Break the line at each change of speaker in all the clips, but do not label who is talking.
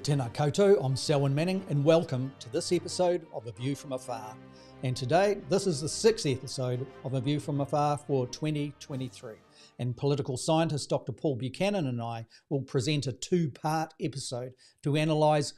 Tēnā koutou, I'm Selwyn Manning and welcome to this episode of A View from Afar. And today, this is the 6th episode of A View from Afar for 2023. And political scientist Dr. Paul Buchanan and I will present a two-part episode to analyse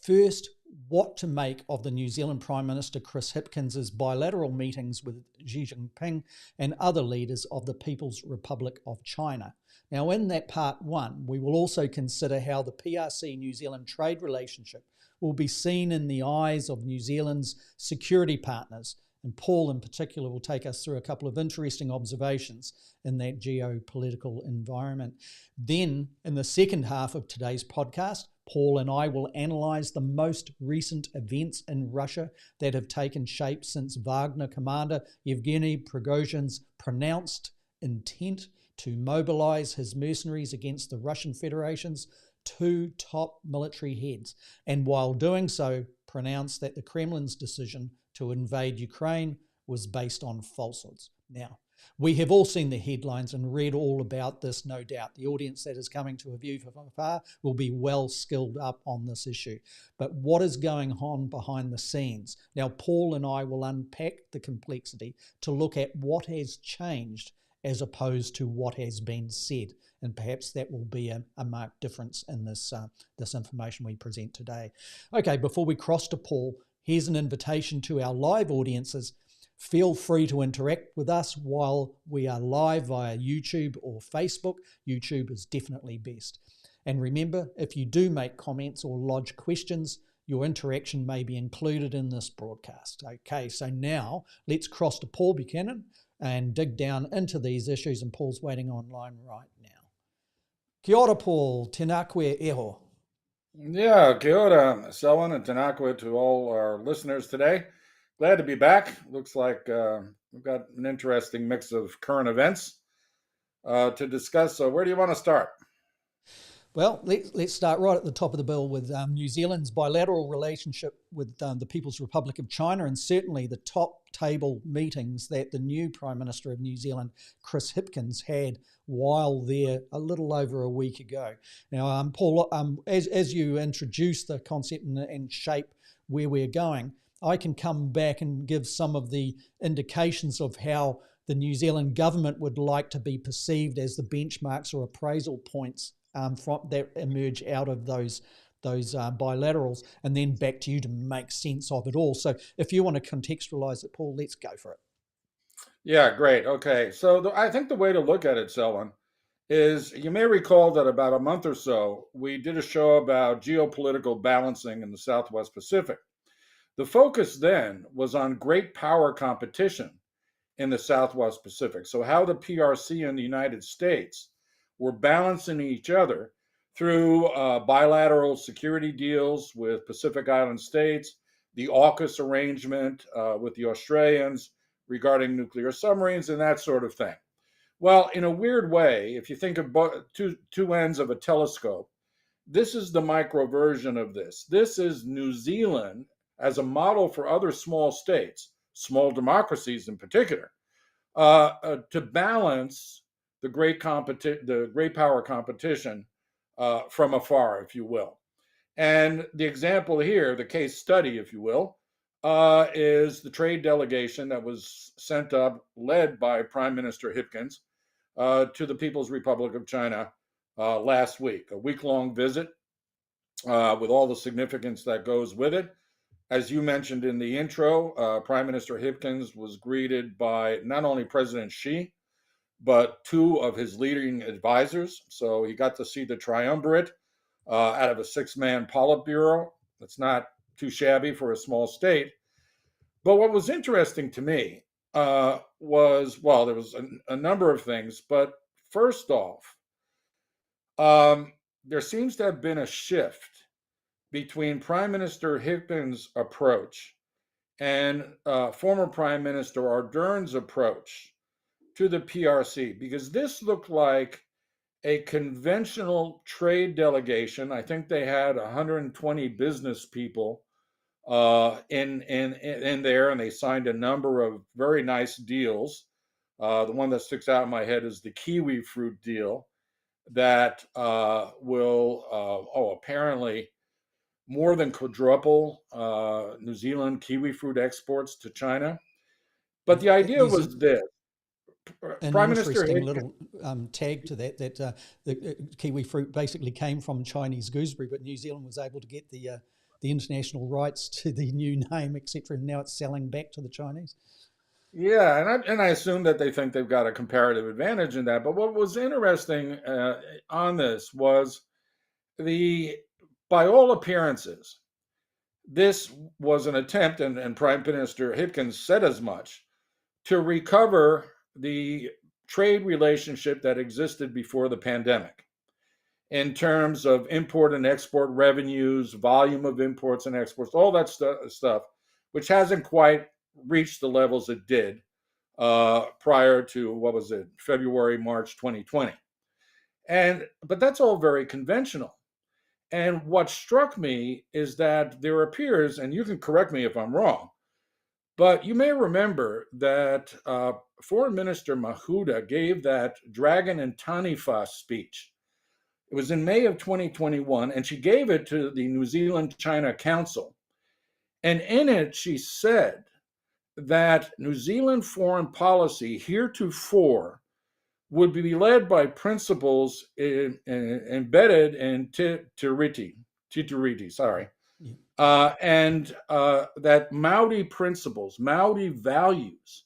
first what to make of the New Zealand Prime Minister Chris Hipkins' bilateral meetings with JinPing and other leaders of the People's Republic of China. Now, in that part one, we will also consider how the PRC-New Zealand trade relationship will be seen in the eyes of New Zealand's security partners. And Paul in particular will take us through a couple of interesting observations in that geopolitical environment. Then, in the second half of today's podcast, Paul and I will analyse the most recent events in Russia that have taken shape since Wagner Commander Yevgeny Prigozhin's pronounced intent to mobilise his mercenaries against the Russian Federation's two top military heads, and while doing so, pronounced that the Kremlin's decision to invade Ukraine was based on falsehoods. Now, we have all seen the headlines and read all about this, no doubt. The audience that is coming to A View from Afar will be well skilled up on this issue. But what is going on behind the scenes? Now, Paul and I will unpack the complexity to look at what has changed as opposed to what has been said. And perhaps that will be a marked difference in this information we present today. Okay, before we cross to Paul, here's an invitation to our live audiences. Feel free to interact with us while we are live via YouTube or Facebook. YouTube is definitely best. And remember, if you do make comments or lodge questions, your interaction may be included in this broadcast. Okay, so now let's cross to Paul Buchanan and dig down into these issues, and Paul's waiting online right now. Kia ora, Paul. Tēnā koe eho.
Yeah, kia ora, Selwyn, and tēnā koe to all our listeners today. Glad to be back. Looks like we've got an interesting mix of current events to discuss. So where do you want to start?
Well, let's start right at the top of the bill with New Zealand's bilateral relationship with the People's Republic of China, and certainly the top table meetings that the new Prime Minister of New Zealand, Chris Hipkins, had while there a little over a week ago. Now, Paul, as you introduce the concept and shape where we're going, I can come back and give some of the indications of how the New Zealand government would like to be perceived as the benchmarks or appraisal points that emerge out of those bilaterals, and then back to you to make sense of it all. So if you want to contextualize it, Paul, let's go for it.
Yeah, great. Okay. So I think the way to look at it, Selwyn, is you may recall that about a month or so, we did a show about geopolitical balancing in the Southwest Pacific. The focus then was on great power competition in the Southwest Pacific. So how the PRC and the United States were balancing each other through bilateral security deals with Pacific Island states, the AUKUS arrangement with the Australians regarding nuclear submarines and that sort of thing. Well, in a weird way, if you think of two ends of a telescope, this is the micro version of this. This is New Zealand as a model for other small states, small democracies in particular, to balance the great power competition from afar, if you will. And the example here, the case study, if you will, is the trade delegation that was sent up, led by Prime Minister Hipkins, to the People's Republic of China last week. A week-long visit with all the significance that goes with it. As you mentioned in the intro, Prime Minister Hipkins was greeted by not only President Xi, but two of his leading advisors. So he got to see the triumvirate out of a six-man Politburo. That's not too shabby for a small state. But what was interesting to me was, well, there was a number of things. But first off, there seems to have been a shift between Prime Minister Hipkins' approach and former Prime Minister Ardern's approach to the PRC, because this looked like a conventional trade delegation. I think they had 120 business people in there, and they signed a number of very nice deals. The one that sticks out in my head is the kiwi fruit deal that will apparently more than quadruple New Zealand kiwi fruit exports to China. But the idea was this.
An
Prime Minister
interesting
Hipkins,
little tag to that the kiwi fruit basically came from Chinese gooseberry, but New Zealand was able to get the international rights to the new name, etc. And now it's selling back to the Chinese.
yeah, and I assume that they think they've got a comparative advantage in that. But what was interesting on this was by all appearances, this was an attempt, and Prime Minister Hipkins said as much, to recover the trade relationship that existed before the pandemic in terms of import and export revenues, volume of imports and exports, all that stuff, which hasn't quite reached the levels it did prior to, what was it, February, March 2020. But that's all very conventional. And what struck me is that there appears, and you can correct me if I'm wrong, but you may remember that Foreign Minister Mahuta gave that Dragon and Taniwha speech. It was in May of 2021, and she gave it to the New Zealand-China Council. And in it, she said that New Zealand foreign policy heretofore would be led by principles embedded in Tiriti, and that Maori principles, Maori values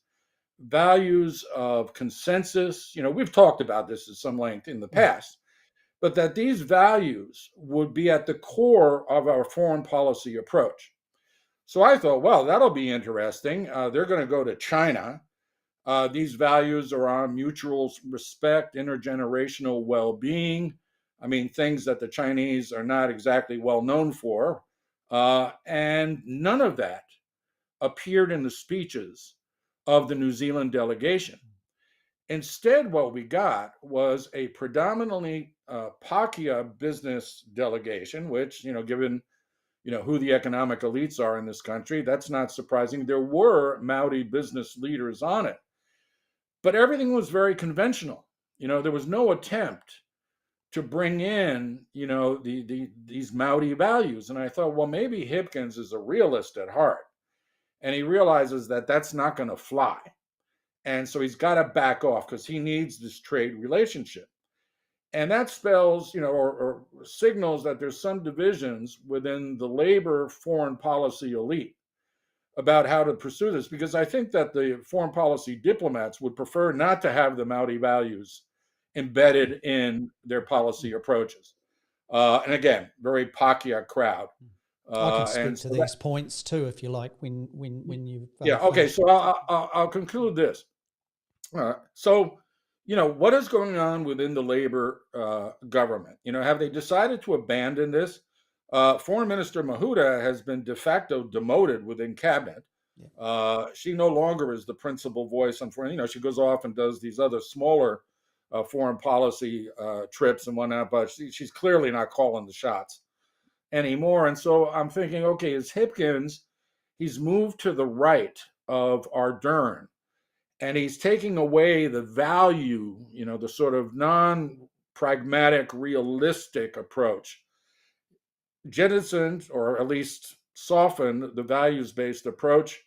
of consensus, we've talked about this at some length in the past, but that these values would be at the core of our foreign policy approach. So I thought, well, that'll be interesting. They're going to go to China. These values are on mutual respect, intergenerational well-being. I mean, things that the Chinese are not exactly well known for. And none of that appeared in the speeches of the New Zealand delegation. Instead, what we got was a predominantly Pakeha business delegation, which, given who the economic elites are in this country, that's not surprising. There were Maori business leaders on it. But everything was very conventional. There was no attempt to bring in, these Maori values. And I thought, well, maybe Hipkins is a realist at heart. And he realizes that that's not going to fly. And so he's got to back off because he needs this trade relationship. And that spells, or signals that there's some divisions within the labor foreign policy elite about how to pursue this, because I think that the foreign policy diplomats would prefer not to have the Maori values embedded in their policy approaches. And again, very Pakeha crowd.
I can speak to these points too, if you like, when you.
Yeah. Okay. So I'll conclude this. So, what is going on within the labor government? Have they decided to abandon this? Foreign Minister Mahuta has been de facto demoted within cabinet. She no longer is the principal voice on foreign. She goes off and does these other smaller foreign policy trips and whatnot, but she's clearly not calling the shots anymore. And so I'm thinking, okay, is Hipkins? He's moved to the right of Ardern, and he's taking away the value, the sort of non-pragmatic, realistic approach, jettisoned or at least softened the values-based approach,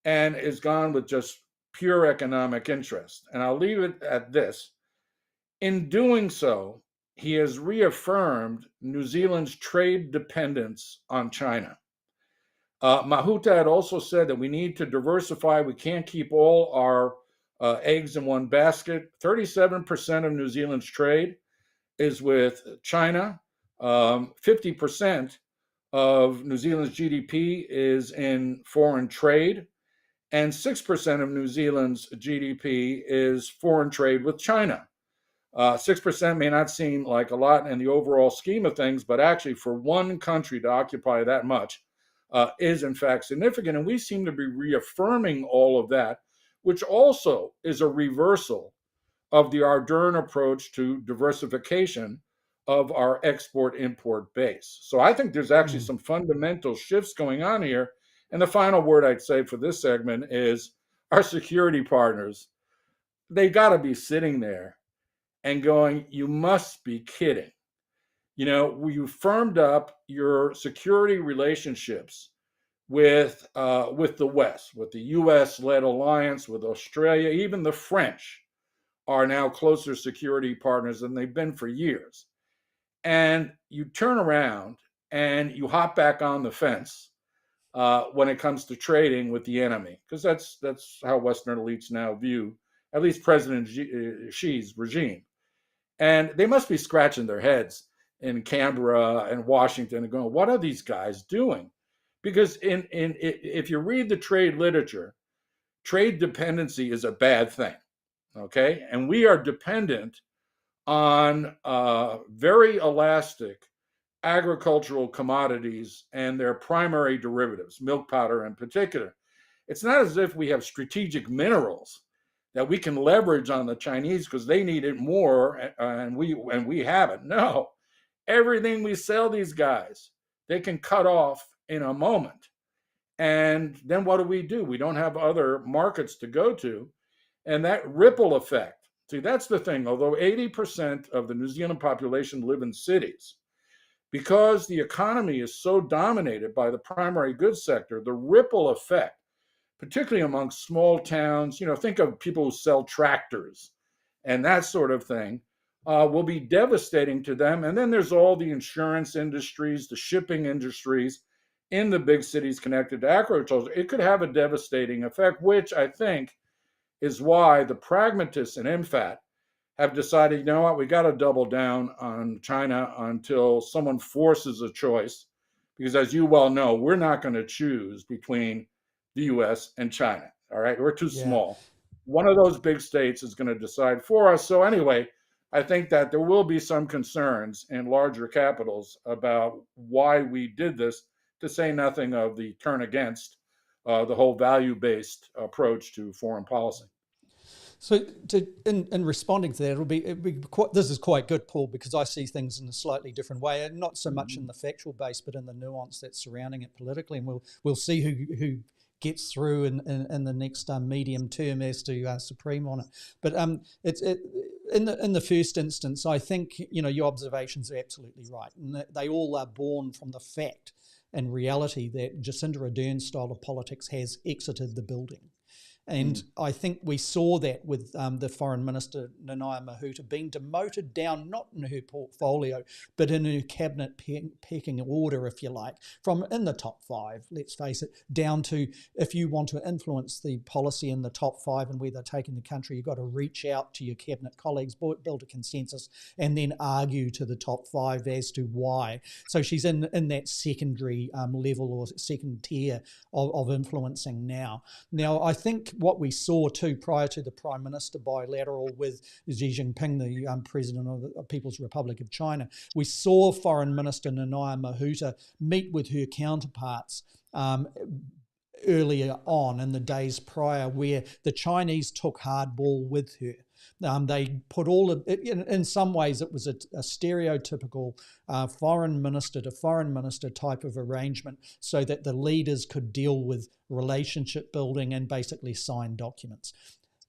and is gone with just pure economic interest. And I'll leave it at this. In doing so, he has reaffirmed New Zealand's trade dependence on China. Mahuta had also said that we need to diversify. We can't keep all our eggs in one basket. 37% of New Zealand's trade is with China. 50% of New Zealand's GDP is in foreign trade, and 6% of New Zealand's GDP is foreign trade with China. 6% may not seem like a lot in the overall scheme of things, but actually for one country to occupy that much is in fact significant. And we seem to be reaffirming all of that, which also is a reversal of the Ardern approach to diversification of our export-import base. So I think there's actually some fundamental shifts going on here. And the final word I'd say for this segment is our security partners. They got to be sitting there and going, you must be kidding. You firmed up your security relationships with the West, with the U.S.-led alliance, with Australia. Even the French are now closer security partners than they've been for years. And you turn around and you hop back on the fence when it comes to trading with the enemy, because that's how Western elites now view at least President Xi's regime. And they must be scratching their heads in Canberra and Washington and going, what are these guys doing? Because if you read the trade literature, trade dependency is a bad thing, okay? And we are dependent on very elastic agricultural commodities and their primary derivatives, milk powder in particular. It's not as if we have strategic minerals that we can leverage on the Chinese because they need it more and we haven't. No, everything we sell these guys, they can cut off in a moment. And then what do? We don't have other markets to go to. And that ripple effect, see, that's the thing. Although 80% of the New Zealand population live in cities, because the economy is so dominated by the primary goods sector, the ripple effect, particularly among small towns, think of people who sell tractors and that sort of thing, will be devastating to them. And then there's all the insurance industries, the shipping industries in the big cities connected to agriculture. It could have a devastating effect, which I think is why the pragmatists in MFAT have decided, you know what, we got to double down on China until someone forces a choice. Because as you well know, we're not going to choose between the US and China. All right, we're too small. One of those big states is going to decide for us. So anyway, I think that there will be some concerns in larger capitals about why we did this, to say nothing of the turn against the whole value-based approach to foreign policy.
So, in responding to that, it'll be quite, this is quite good, Paul, because I see things in a slightly different way, and not so much in the factual base, but in the nuance that's surrounding it politically. And we'll see who gets through in the next medium term as to Supreme on it. But in the first instance, I think your observations are absolutely right, and they all are born from the fact and reality that Jacinda Ardern's style of politics has exited the building. And I think we saw that with the Foreign Minister, Nanaia Mahuta, being demoted down, not in her portfolio, but in her cabinet pecking order, if you like, from in the top 5, let's face it, down to if you want to influence the policy in the top 5 and where they're taking the country, you've got to reach out to your cabinet colleagues, build a consensus, and then argue to the top 5 as to why. So she's in that secondary level or second tier of influencing now. Now, I think what we saw too prior to the Prime Minister bilateral with Xi Jinping, the President of the People's Republic of China, we saw Foreign Minister Nanaia Mahuta meet with her counterparts earlier on in the days prior, where the Chinese took hardball with her. They put all of it, in some ways it was a stereotypical foreign minister to foreign minister type of arrangement, so that the leaders could deal with relationship building and basically sign documents.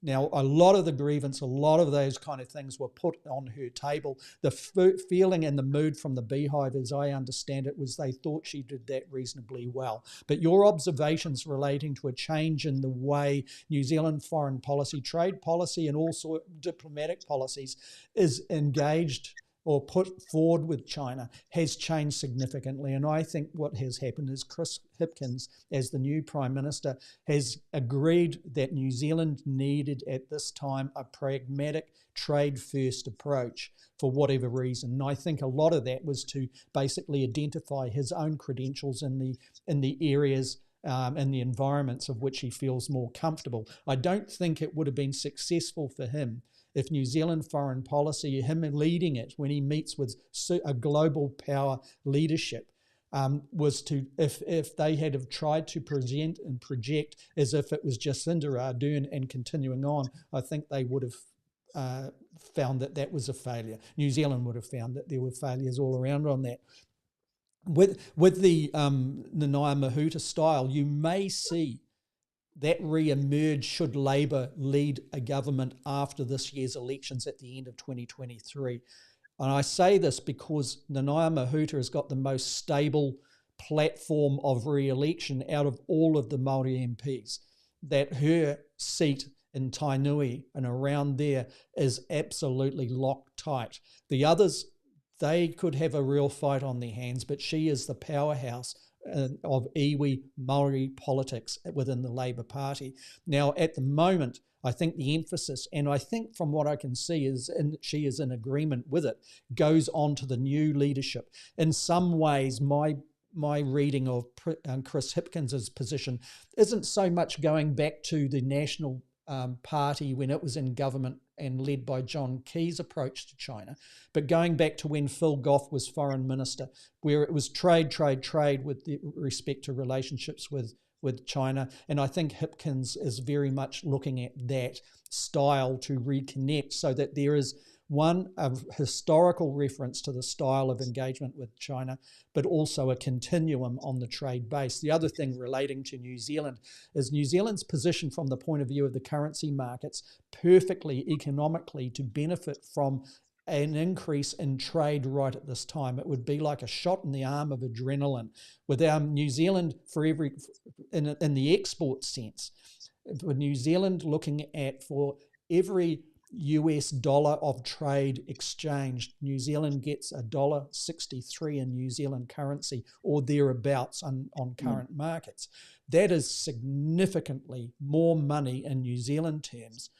Now, a lot of the grievance, a lot of those kind of things were put on her table. The feeling and the mood from the Beehive, as I understand it, was they thought she did that reasonably well. But your observations relating to a change in the way New Zealand foreign policy, trade policy, and also diplomatic policies is engaged or put forward with China has changed significantly. And I think what has happened is Chris Hipkins, as the new Prime Minister, has agreed that New Zealand needed at this time a pragmatic trade-first approach for whatever reason. And I think a lot of that was to basically identify his own credentials in the areas and the environments of which he feels more comfortable. I don't think it would have been successful for him if New Zealand foreign policy, him leading it when he meets with a global power leadership, was to, if they had have tried to present and project as if it was Jacinda Ardern and continuing on, I think they would have found that was a failure. New Zealand would have found that there were failures all around on that. With the Nanaia Mahuta style, you may see that re-emerge should Labor lead a government after this year's elections at the end of 2023. And I say this because Nanaia Mahuta has got the most stable platform of re-election out of all of the Māori MPs. That her seat in Tainui and around there is absolutely locked tight. The others, they could have a real fight on their hands, but she is the powerhouse of iwi Māori politics within the Labour Party. Now, at the moment, I think the emphasis, and I think from what I can see is, and she is in agreement with it, goes on to the new leadership. In some ways, my reading of Chris Hipkins' position isn't so much going back to the National Party when it was in government and led by John Key's approach to China, but going back to when Phil Goff was foreign minister, where it was trade with respect to relationships with China. And I think Hipkins is very much looking at that style to reconnect, so that there is one, a historical reference to the style of engagement with China, but also a continuum on the trade base. The other thing relating to New Zealand is New Zealand's position from the point of view of the currency markets perfectly economically to benefit from an increase in trade right at this time. It would be like a shot in the arm of adrenaline. With our New Zealand, in the export sense, with New Zealand looking at for every US dollar of trade exchanged, New Zealand gets $1.63 in New Zealand currency or thereabouts on current markets. That is significantly more money in New Zealand terms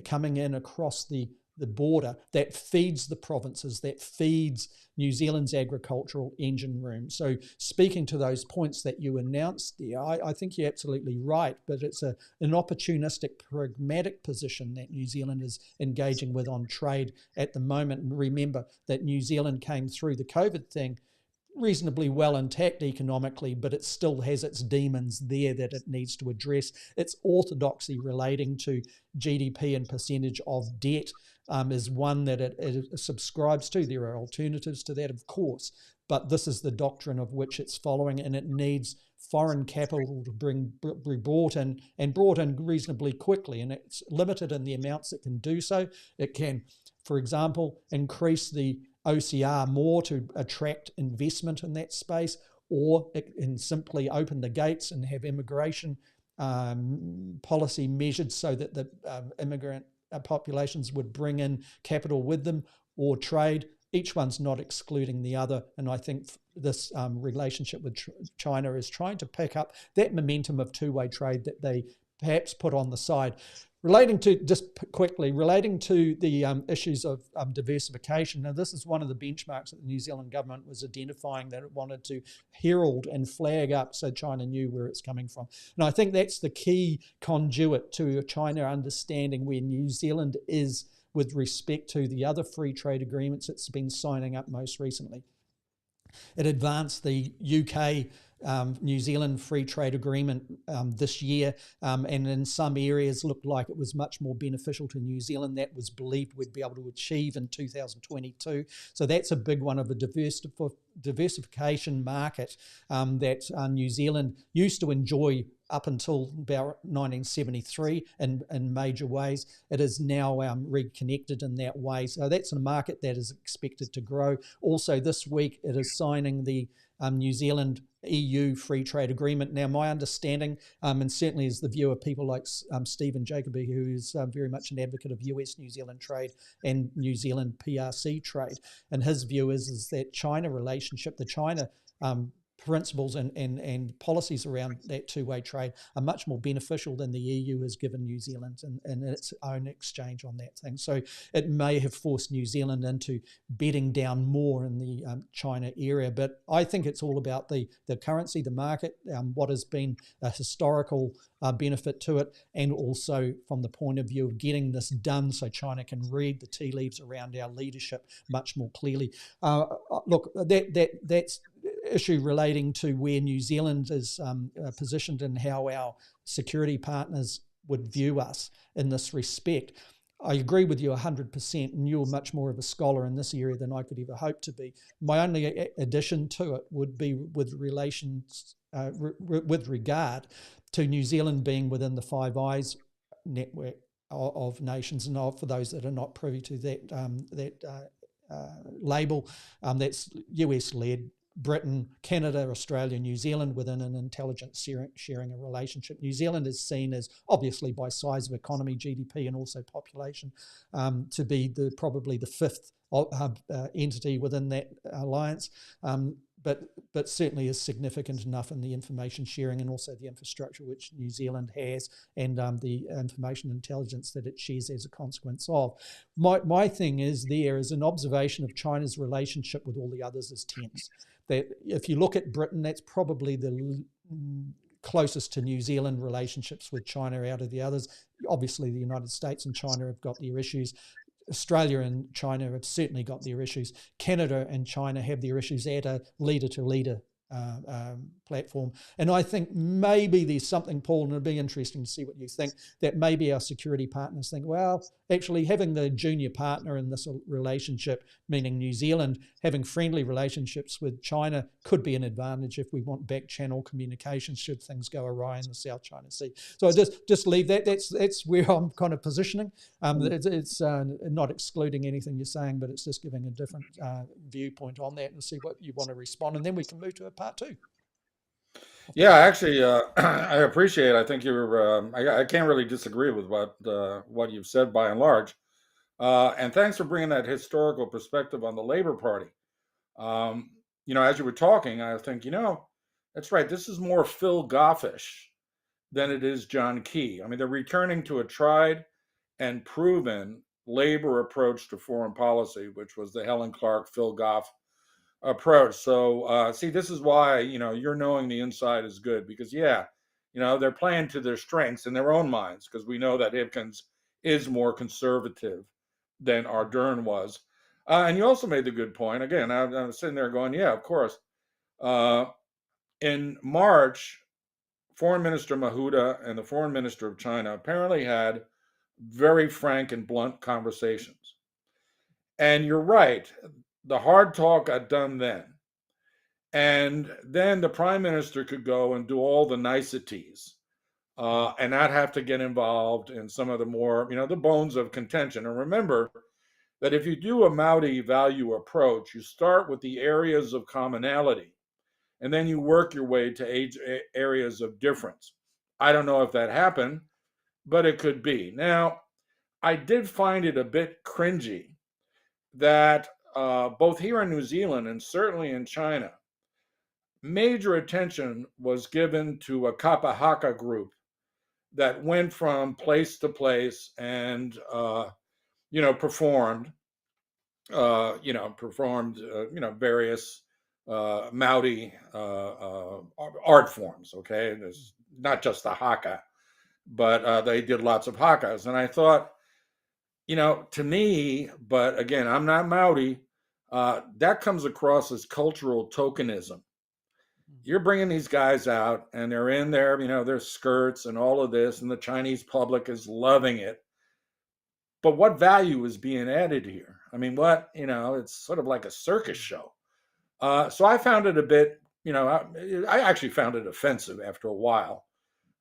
coming in across the border that feeds the provinces, that feeds New Zealand's agricultural engine room. So speaking to those points that you announced there, I think you're absolutely right, but it's an opportunistic, pragmatic position that New Zealand is engaging with on trade at the moment. And remember that New Zealand came through the COVID thing reasonably well intact economically, but it still has its demons there that it needs to address. Its orthodoxy relating to GDP and percentage of debt is one that it subscribes to. There are alternatives to that, of course, but this is the doctrine of which it's following, and it needs foreign capital to be brought in reasonably quickly, and it's limited in the amounts it can do so. It can, for example, increase the OCR more to attract investment in that space, or it can simply open the gates and have immigration policy measured so that the immigrant populations would bring in capital with them, or trade. Each one's not excluding the other, and I think this relationship with China is trying to pick up that momentum of two-way trade that they perhaps put on the side. Relating to the issues of diversification, now this is one of the benchmarks that the New Zealand government was identifying, that it wanted to herald and flag up so China knew where it's coming from. And I think that's the key conduit to China understanding where New Zealand is with respect to the other free trade agreements it's been signing up most recently. It advanced the UK New Zealand free trade agreement this year, and in some areas looked like it was much more beneficial to New Zealand. That was believed we'd be able to achieve in 2022. So that's a big one of a diversification market that New Zealand used to enjoy up until about 1973 in major ways. It is now reconnected in that way. So that's a market that is expected to grow. Also this week it is signing the New Zealand EU free trade agreement. Now my understanding, and certainly is the view of people like Stephen Jacoby, who is very much an advocate of US-New Zealand trade and New Zealand PRC trade, and his view is that China relationship, the China principles and policies around that two-way trade are much more beneficial than the EU has given New Zealand and its own exchange on that thing. So it may have forced New Zealand into bedding down more in the China area. But I think it's all about the currency, the market, what has been a historical benefit to it, and also from the point of view of getting this done so China can read the tea leaves around our leadership much more clearly. Look, that's issue relating to where New Zealand is positioned and how our security partners would view us in this respect. I agree with you 100%, and you're much more of a scholar in this area than I could ever hope to be. My only addition to it would be with relations, with regard to New Zealand being within the Five Eyes network of nations, and for those that are not privy to that label, that's US-led. Britain, Canada, Australia, New Zealand within an intelligence sharing relationship. New Zealand is seen as, obviously by size of economy, GDP, and also population, to be probably the fifth entity within that alliance, but certainly is significant enough in the information sharing and also the infrastructure which New Zealand has, and the information intelligence that it shares as a consequence of. My thing is there is an observation of China's relationship with all the others as tense. That if you look at Britain, that's probably the closest to New Zealand relationships with China out of the others. Obviously, the United States and China have got their issues. Australia and China have certainly got their issues. Canada and China have their issues at a leader-to-leader platform. And I think maybe there's something, Paul, and it'd be interesting to see what you think, that maybe our security partners think, well, actually having the junior partner in this relationship, meaning New Zealand, having friendly relationships with China could be an advantage if we want back channel communications should things go awry in the South China Sea. So I just leave that. That's where I'm kind of positioning. It's not excluding anything you're saying, but it's just giving a different viewpoint on that and see what you want to respond. And then we can move to a part two.
Yeah, actually, I appreciate it. I think you're. I can't really disagree with what you've said by and large. And thanks for bringing that historical perspective on the Labor Party. As you were talking, I think, that's right. This is more Phil Goffish than it is John Key. I mean, they're returning to a tried and proven Labor approach to foreign policy, which was the Helen Clark, Phil Goff approach. So, see, this is why, you're knowing the inside is good because, they're playing to their strengths in their own minds because we know that Hipkins is more conservative than Ardern was. And you also made the good point. Again, I was sitting there going, yeah, of course. In March, Foreign Minister Mahuda and the Foreign Minister of China apparently had very frank and blunt conversations. And you're right. The hard talk got done then. And then the prime minister could go and do all the niceties and not have to get involved in some of the more, the bones of contention. And remember that if you do a Maudi value approach, you start with the areas of commonality and then you work your way to areas of difference. I don't know if that happened, but it could be. Now, I did find it a bit cringy that both here in New Zealand and certainly in China, major attention was given to a Kapahaka group that went from place to place and, performed various Maori art forms. Okay, there's not just the haka, but they did lots of hakas, and I thought, to me, but again, I'm not Maori, that comes across as cultural tokenism. You're bringing these guys out and they're in their, their skirts and all of this, and the Chinese public is loving it. But what value is being added here? I mean, it's sort of like a circus show. So I found it a bit, I actually found it offensive after a while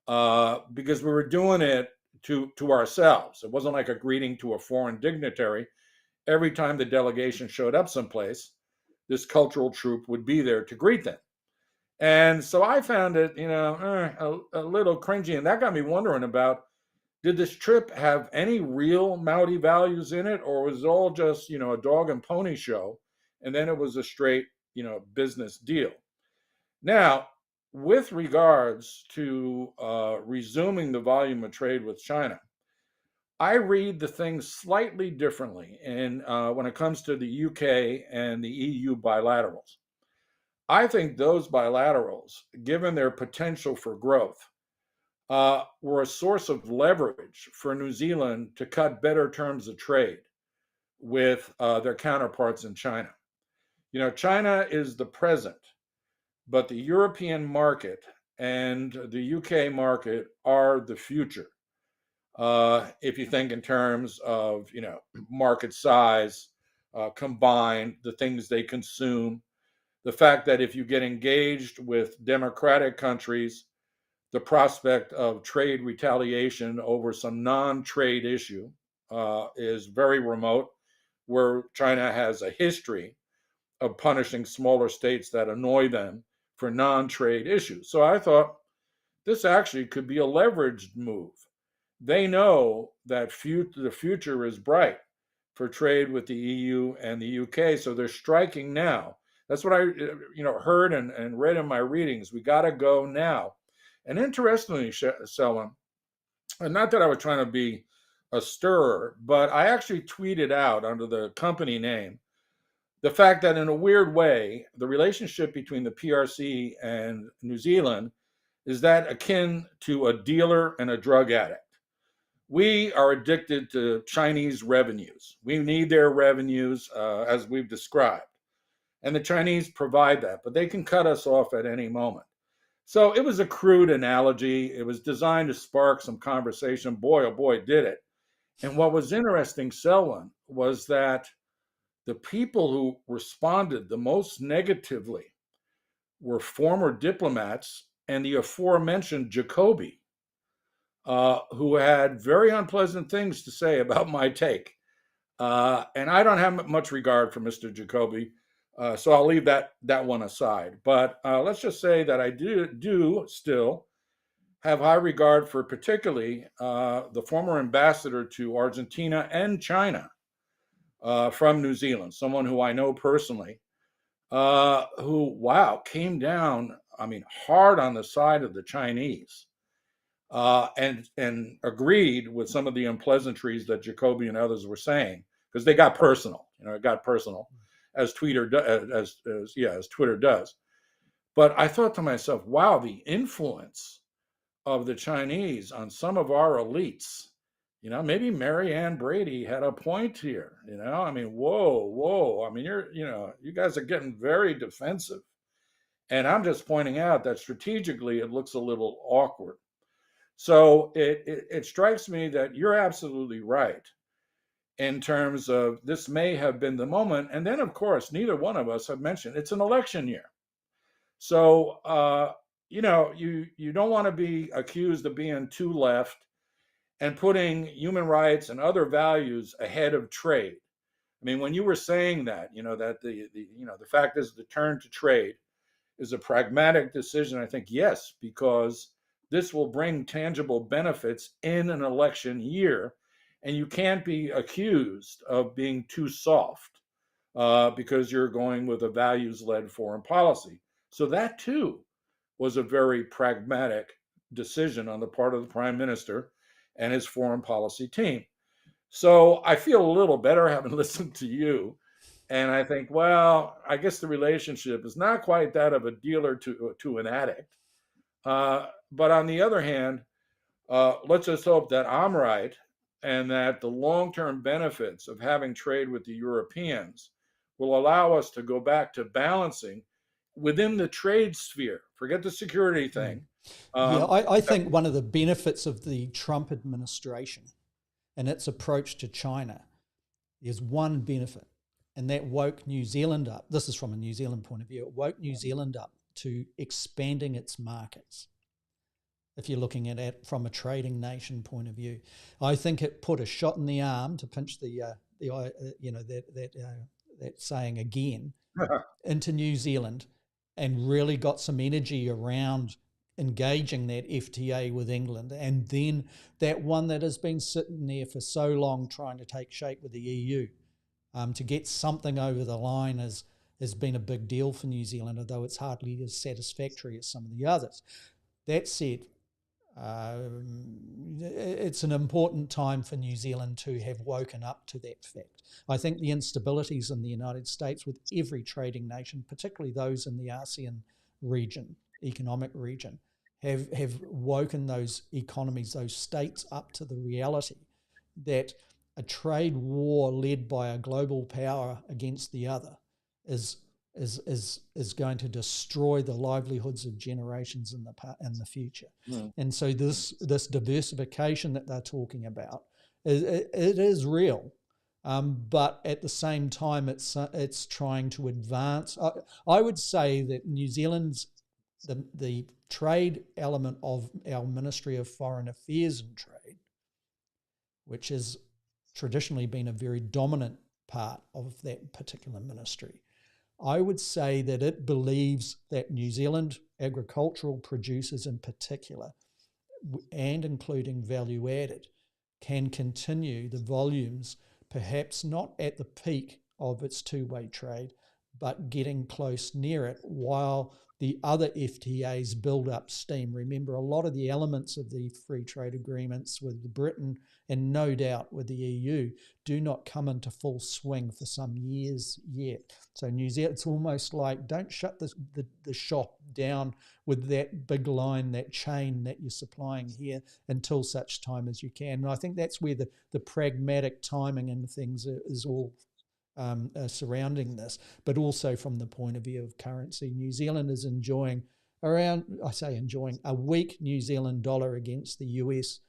because we were doing it to ourselves. It wasn't like a greeting to a foreign dignitary. Every time the delegation showed up someplace, this cultural troupe would be there to greet them. And so I found it, a little cringy. And that got me wondering about, did this trip have any real Maori values in it? Or was it all just, a dog and pony show? And then it was a straight, business deal. Now, with regards to resuming the volume of trade with China, I read the things slightly differently when it comes to the UK and the EU bilaterals. I think those bilaterals, given their potential for growth, were a source of leverage for New Zealand to cut better terms of trade with their counterparts in China. China is the present, but the European market and the UK market are the future. If you think in terms of, market size, combined, the things they consume, the fact that if you get engaged with democratic countries, the prospect of trade retaliation over some non-trade issue is very remote, where China has a history of punishing smaller states that annoy them for non-trade issues. So I thought this actually could be a leveraged move. They know that the future is bright for trade with the EU and the UK, so they're striking now. That's what I heard and read in my readings. We got to go now. And interestingly, Selwyn, and not that I was trying to be a stirrer, but I actually tweeted out under the company name the fact that in a weird way, the relationship between the PRC and New Zealand is that akin to a dealer and a drug addict. We are addicted to Chinese revenues. We need their revenues, as we've described. And the Chinese provide that, but they can cut us off at any moment. So it was a crude analogy. It was designed to spark some conversation. Boy, oh boy, did it. And what was interesting, Selwyn, was that the people who responded the most negatively were former diplomats and the aforementioned Jacoby, who had very unpleasant things to say about my take. And I don't have much regard for Mr. Jacoby, so I'll leave that one aside. But let's just say that I do still have high regard for particularly the former ambassador to Argentina and China from New Zealand, someone who I know personally, who, came down, hard on the side of the Chinese. And agreed with some of the unpleasantries that Jacoby and others were saying, because they got personal. It got personal, as Twitter does. But I thought to myself, wow, the influence of the Chinese on some of our elites. Maybe Mary Ann Brady had a point here. Whoa. You guys are getting very defensive, and I'm just pointing out that strategically it looks a little awkward. So it strikes me that you're absolutely right in terms of this may have been the moment. And then, of course, neither one of us have mentioned it's an election year. So, you don't want to be accused of being too left and putting human rights and other values ahead of trade. When you were saying that, that the fact is the turn to trade is a pragmatic decision, I think, yes, because this will bring tangible benefits in an election year, and you can't be accused of being too soft because you're going with a values-led foreign policy. So that too was a very pragmatic decision on the part of the Prime Minister and his foreign policy team. So I feel a little better having listened to you. And I think, well, I guess the relationship is not quite that of a dealer to an addict. But on the other hand, let's just hope that I'm right and that the long-term benefits of having trade with the Europeans will allow us to go back to balancing within the trade sphere. Forget the security thing.
Yeah, I think one of the benefits of the Trump administration and its approach to China, there's one benefit, and that woke New Zealand up. This is from a New Zealand point of view. It woke New Zealand up to expanding its markets. If you're looking at it from a trading nation point of view, I think it put a shot in the arm, to pinch that saying again, into New Zealand, and really got some energy around engaging that FTA with England, and then that one that has been sitting there for so long trying to take shape with the EU. To get something over the line has been a big deal for New Zealand, although it's hardly as satisfactory as some of the others. That said, it's an important time for New Zealand to have woken up to that fact. I think the instabilities in the United States with every trading nation, particularly those in the ASEAN region, economic region, have woken those economies, those states, up to the reality that a trade war led by a global power against the other is going to destroy the livelihoods of generations in the future. And so this diversification that they're talking about, it is real, but at the same time it's trying to advance. I would say that New Zealand's the trade element of our Ministry of Foreign Affairs and Trade, which has traditionally been a very dominant part of that particular ministry, I would say that it believes that New Zealand agricultural producers in particular, and including value added, can continue the volumes, perhaps not at the peak of its two-way trade, but getting close near it, while the other FTAs build up steam. Remember, a lot of the elements of the free trade agreements with Britain, and no doubt with the EU, do not come into full swing for some years yet. So New Zealand, it's almost like, don't shut the shop down with that big line, that chain that you're supplying here, until such time as you can. And I think that's where the pragmatic timing and things is all surrounding this, but also from the point of view of currency. New Zealand is enjoying a weak New Zealand dollar against the US,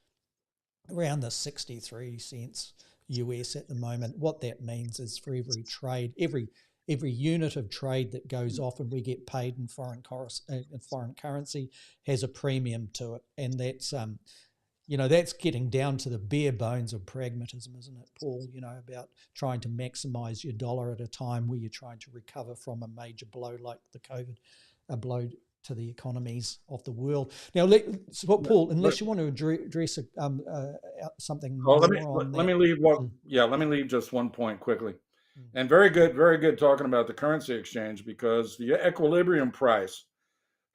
around the 63 cents US at the moment. What that means is for every trade, every unit of trade that goes off and we get paid in foreign currency has a premium to it. And that's that's getting down to the bare bones of pragmatism, isn't it, Paul? About trying to maximise your dollar at a time where you're trying to recover from a major blow like the COVID, a blow to the economies of the world. Now, Paul, unless you want to address something more on that.
Let me leave just one point quickly. And very good talking about the currency exchange, because the equilibrium price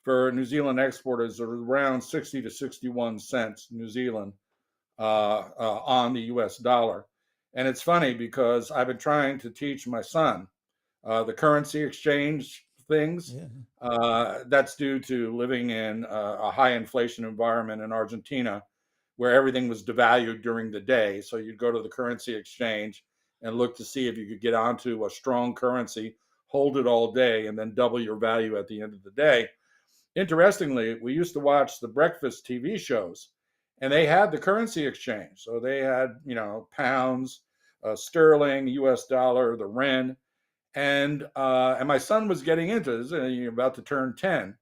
for New Zealand exporters are around 60 to 61 cents New Zealand on the US dollar. And it's funny because I've been trying to teach my son the currency exchange things. That's due to living in a high inflation environment in Argentina, where everything was devalued during the day. So you'd go to the currency exchange and look to see if you could get onto a strong currency, hold it all day, and then double your value at the end of the day. Interestingly, we used to watch the breakfast TV shows, and they had the currency exchange. So they had, pounds, sterling, US dollar, the ren. And my son was getting into this, and you're about to turn 10.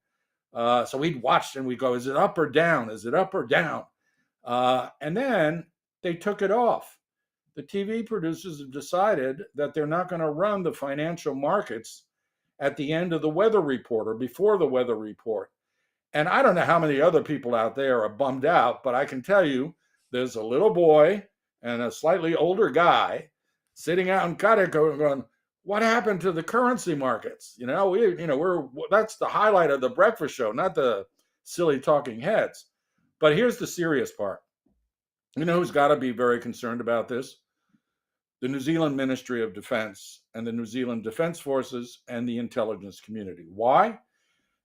So we'd watch and we'd go, is it up or down? Is it up or down? And then they took it off. The TV producers have decided that they're not going to run the financial markets at the end of the weather report or before the weather report. And I don't know how many other people out there are bummed out, but I can tell you there's a little boy and a slightly older guy sitting out in Cadico going, what happened to the currency markets? That's the highlight of the breakfast show, not the silly talking heads. But here's the serious part. Who's got to be very concerned about this? The New Zealand Ministry of Defense and the New Zealand Defense Forces and the intelligence community. Why?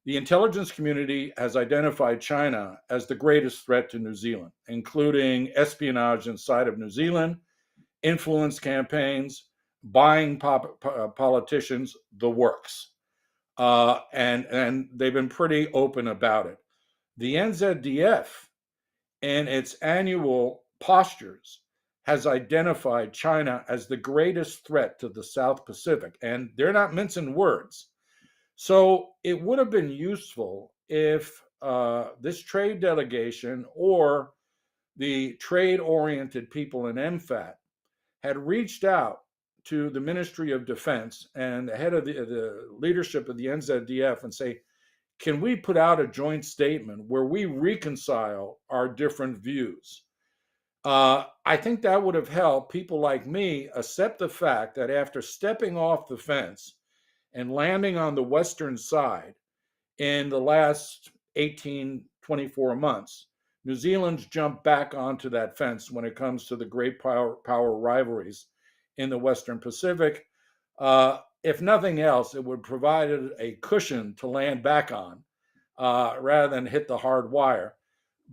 The intelligence community has identified China as the greatest threat to New Zealand, including espionage inside of New Zealand, influence campaigns, buying politicians, the works. and they've been pretty open about it. The NZDF, in its annual postures, has identified China as the greatest threat to the South Pacific, and they're not mincing words. So it would have been useful if this trade delegation or the trade-oriented people in MFAT had reached out to the Ministry of Defense and the head of the leadership of the NZDF and say, can we put out a joint statement where we reconcile our different views? I think that would have helped people like me accept the fact that after stepping off the fence and landing on the Western side in the last 18, 24 months, New Zealand's jumped back onto that fence when it comes to the great power rivalries in the Western Pacific. If nothing else, it would provide a cushion to land back on rather than hit the hard wire.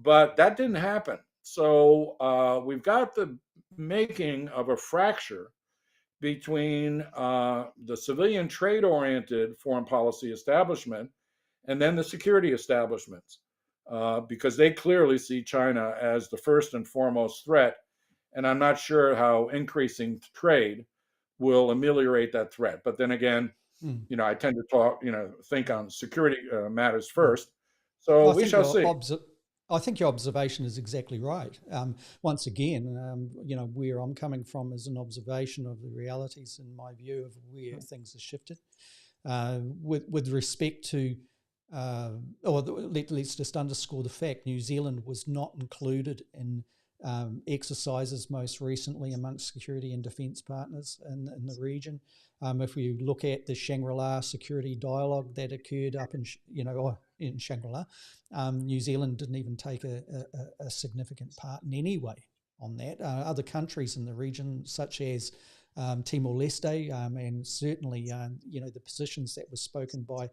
But that didn't happen. So we've got the making of a fracture between the civilian trade-oriented foreign policy establishment and then the security establishments, because they clearly see China as the first and foremost threat. And I'm not sure how increasing trade will ameliorate that threat. But then again, I tend to think on security matters first. So we shall see.
I think your observation is exactly right. Once again, where I'm coming from is an observation of the realities, in my view, of where things have shifted. With respect to, let's just underscore the fact, New Zealand was not included in exercises most recently amongst security and defence partners in the region. If we look at the Shangri-La security dialogue that occurred up in Shangri-La, New Zealand didn't even take a significant part in any way on that. Other countries in the region, such as Timor-Leste, and certainly the positions that were spoken by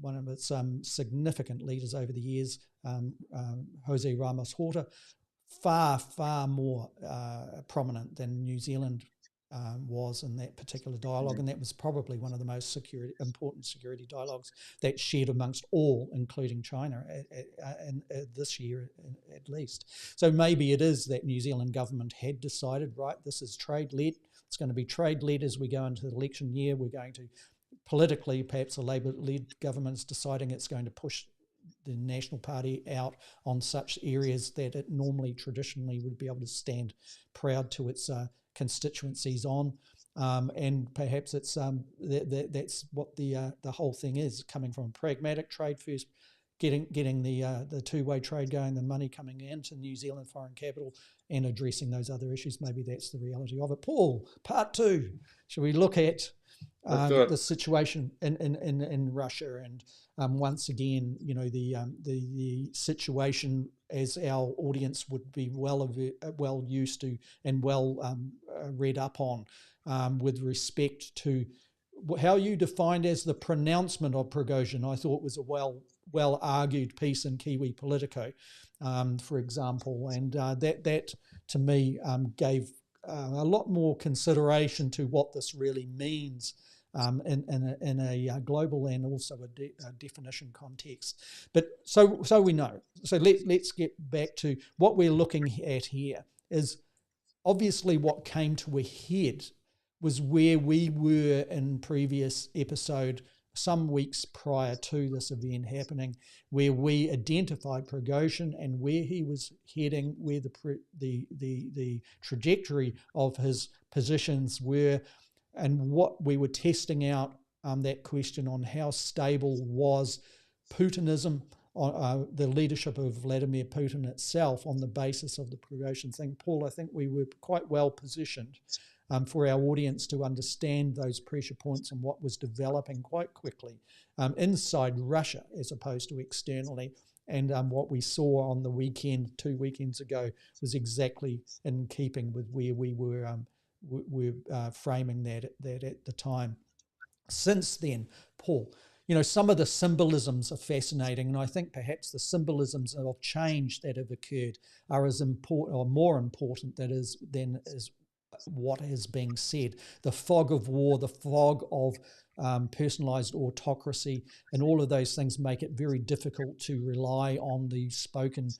one of its significant leaders over the years, Jose Ramos Horta, far more prominent than New Zealand was in that particular dialogue, and that was probably one of the most important security dialogues that's shared amongst all, including China, this year at least. So maybe it is that New Zealand government had decided, right, this is trade-led. It's going to be trade-led as we go into the election year. We're going to, politically, perhaps a Labour-led government is deciding it's going to push the National Party out on such areas that it normally, traditionally, would be able to stand proud to its constituencies on, and perhaps it's that's what the whole thing is, coming from pragmatic trade first, getting the two-way trade going, the money coming into New Zealand foreign capital, and addressing those other issues. Maybe that's the reality of it. Paul, part two. Shall we look at the situation in Russia, and once again, the situation, as our audience would be well used to and well read up on, with respect to how you defined as the pronouncement of Prigozhin. I thought was a well argued piece in Kiwi Politico, for example, and that to me gave a lot more consideration to what this really means in a global and also a definition context. But so we know. So let's get back to what we're looking at here. Is obviously what came to a head was where we were in previous episode, some weeks prior to this event happening, where we identified Prigozhin and where he was heading, where the trajectory of his positions were, and what we were testing out, that question on how stable was Putinism, the leadership of Vladimir Putin itself, on the basis of the Prigozhin thing. Paul, I think we were quite well positioned for our audience to understand those pressure points and what was developing quite quickly inside Russia as opposed to externally. And what we saw on the weekend, 2 weekends ago, was exactly in keeping with where we were framing that at the time. Since then, Paul, some of the symbolisms are fascinating, and I think perhaps the symbolisms of change that have occurred are as important or more important than what is being said. The fog of war, the fog of personalized autocracy, and all of those things make it very difficult to rely on the spoken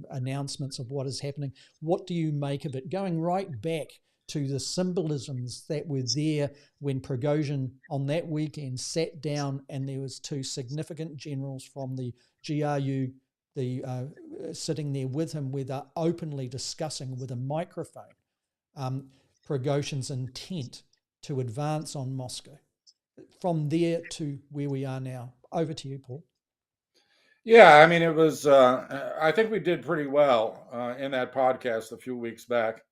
announcements of what is happening. What do you make of it? Going right back to the symbolisms that were there when Prigozhin on that weekend sat down and there was two significant generals from the GRU sitting there with him, where they're openly discussing with a microphone Prigozhin's intent to advance on Moscow. From there to where we are now. Over to you, Paul.
Yeah, I mean, it was, I think we did pretty well in that podcast a few weeks back.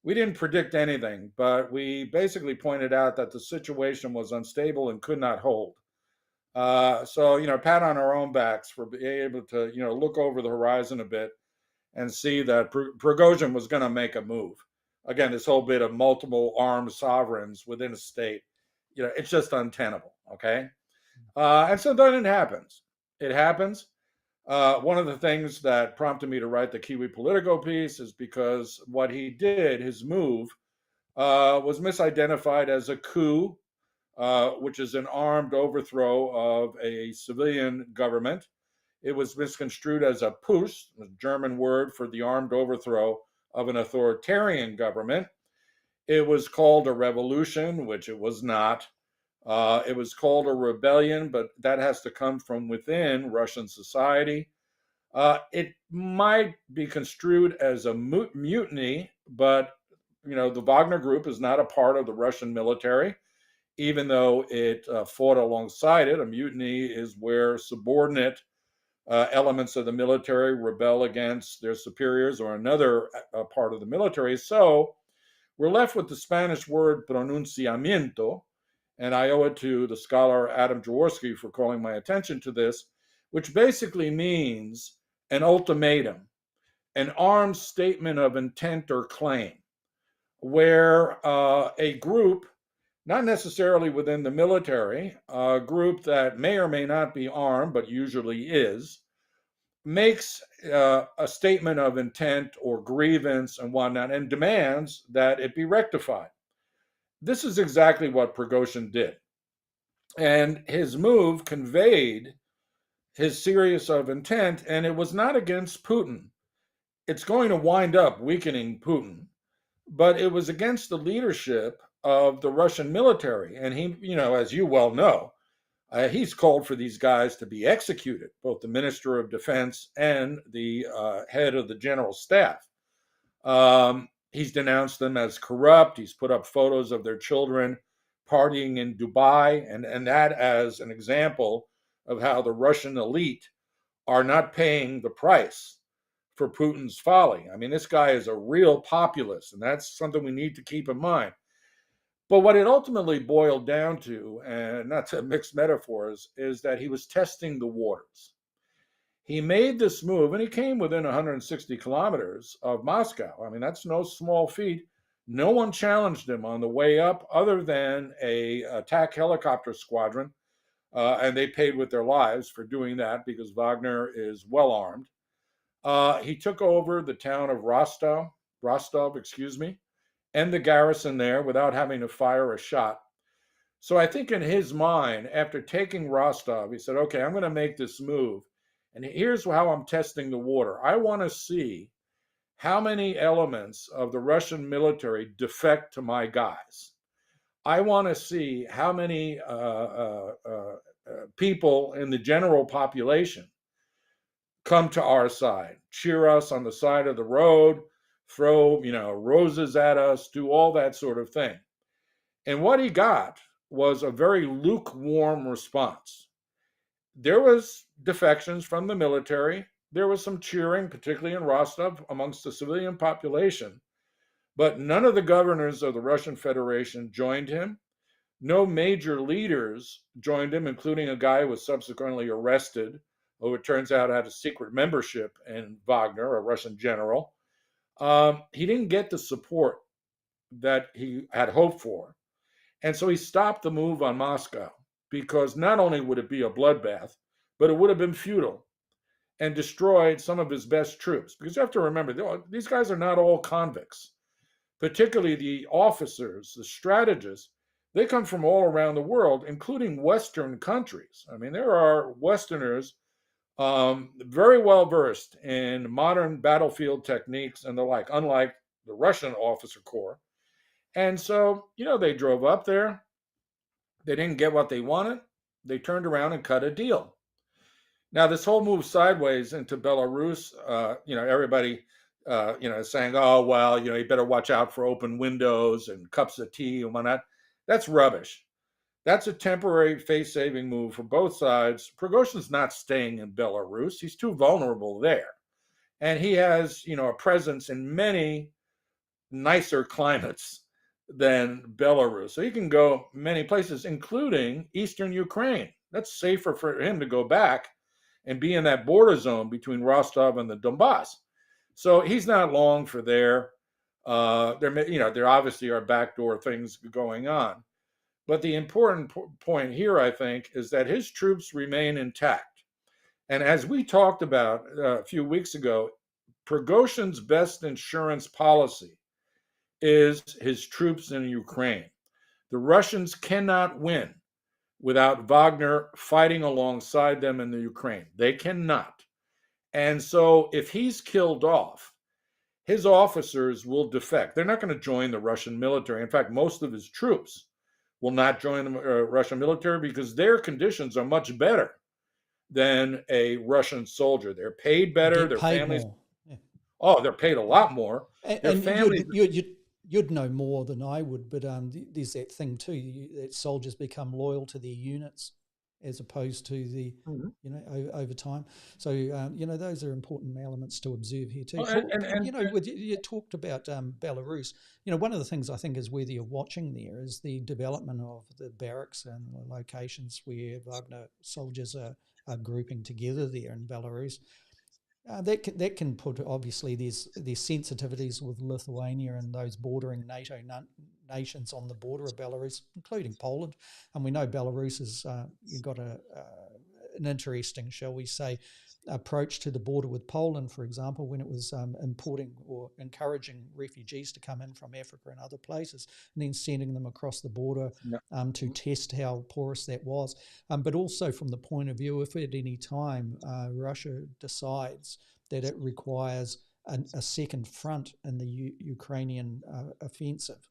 We didn't predict anything, but we basically pointed out that the situation was unstable and could not hold. So, pat on our own backs for being able to, look over the horizon a bit and see that Prigozhin was going to make a move. Again, this whole bit of multiple armed sovereigns within a state, it's just untenable, okay? And so then it happens. It happens. One of the things that prompted me to write the Kiwi Politico piece is because what he did, his move, was misidentified as a coup, which is an armed overthrow of a civilian government. It was misconstrued as a Putsch, a German word for the armed overthrow of an authoritarian government. It was called a revolution, which it was not. It was called a rebellion, but that has to come from within Russian society. It might be construed as a mutiny, but the Wagner Group is not a part of the Russian military, even though it fought alongside it. A mutiny is where subordinate elements of the military rebel against their superiors or another part of the military. So we're left with the Spanish word pronunciamiento, and I owe it to the scholar Adam Jaworski for calling my attention to this, which basically means an ultimatum, an armed statement of intent or claim, where a group, not necessarily within the military, a group that may or may not be armed, but usually is, makes a statement of intent or grievance and whatnot and demands that it be rectified. This is exactly what Prigozhin did. And his move conveyed his serious of intent, and it was not against Putin. It's going to wind up weakening Putin, but it was against the leadership of the Russian military. And he, as you well know, he's called for these guys to be executed, both the Minister of Defense and the head of the General Staff. He's denounced them as corrupt. He's put up photos of their children partying in Dubai, and that as an example of how the Russian elite are not paying the price for Putin's folly. I mean, this guy is a real populist, and that's something we need to keep in mind. But what it ultimately boiled down to, and not to mix metaphors, is that he was testing the waters. He made this move, and he came within 160 kilometers of Moscow. I mean, that's no small feat. No one challenged him on the way up other than a attack helicopter squadron, and they paid with their lives for doing that because Wagner is well armed. He took over the town of Rostov, and the garrison there without having to fire a shot. So I think in his mind, after taking Rostov, he said, okay, I'm going to make this move. And here's how I'm testing the water. I want to see how many elements of the Russian military defect to my guys. I want to see how many people in the general population come to our side, cheer us on the side of the road, throw, roses at us, do all that sort of thing. And what he got was a very lukewarm response. There was defections from the military. There was some cheering, particularly in Rostov, amongst the civilian population. But none of the governors of the Russian Federation joined him. No major leaders joined him, including a guy who was subsequently arrested, who it turns out had a secret membership in Wagner, a Russian general. He didn't get the support that he had hoped for. And so he stopped the move on Moscow because not only would it be a bloodbath, but it would have been futile and destroyed some of his best troops. Because you have to remember, these guys are not all convicts. particularly the officers, the strategists, they come from all around the world, including Western countries. I mean, there are Westerners very well versed in modern battlefield techniques and the like, unlike the Russian officer corps. And so, they drove up there. They didn't get what they wanted. They turned around and cut a deal. Now, this whole move sideways into Belarus, everybody, is saying, oh, well, you better watch out for open windows and cups of tea and whatnot. That's rubbish. That's a temporary face-saving move for both sides. Prigozhin's not staying in Belarus. He's too vulnerable there. And he has, a presence in many nicer climates than Belarus. So he can go many places, including Eastern Ukraine. That's safer for him to go back and be in that border zone between Rostov and the Donbass. So he's not long for there. There obviously are backdoor things going on. But the important point here, I think, is that his troops remain intact. And as we talked about a few weeks ago, Prigozhin's best insurance policy is his troops in Ukraine. The Russians cannot win without Wagner fighting alongside them in the Ukraine. They cannot. And so if he's killed off, his officers will defect. They're not going to join the Russian military. In fact, most of his troops will not join the Russian military because their conditions are much better than a Russian soldier. They're paid better. Their families.
Yeah.
Oh, they're paid a lot more.
And families. You'd know more than I would, but there's that thing too, that soldiers become loyal to their units as opposed to the, over time. So, those are important elements to observe here too. You talked about Belarus. One of the things I think is worthy you're watching there is the development of the barracks and the locations where Wagner soldiers are grouping together there in Belarus. That can put, obviously, there's sensitivities with Lithuania and those bordering NATO nations on the border of Belarus, including Poland. And we know Belarus has got an interesting, shall we say, approach to the border with Poland, for example, when it was importing or encouraging refugees to come in from Africa and other places, and then sending them across the border to test how porous that was. But also from the point of view, if at any time Russia decides that it requires a second front in the Ukrainian offensive,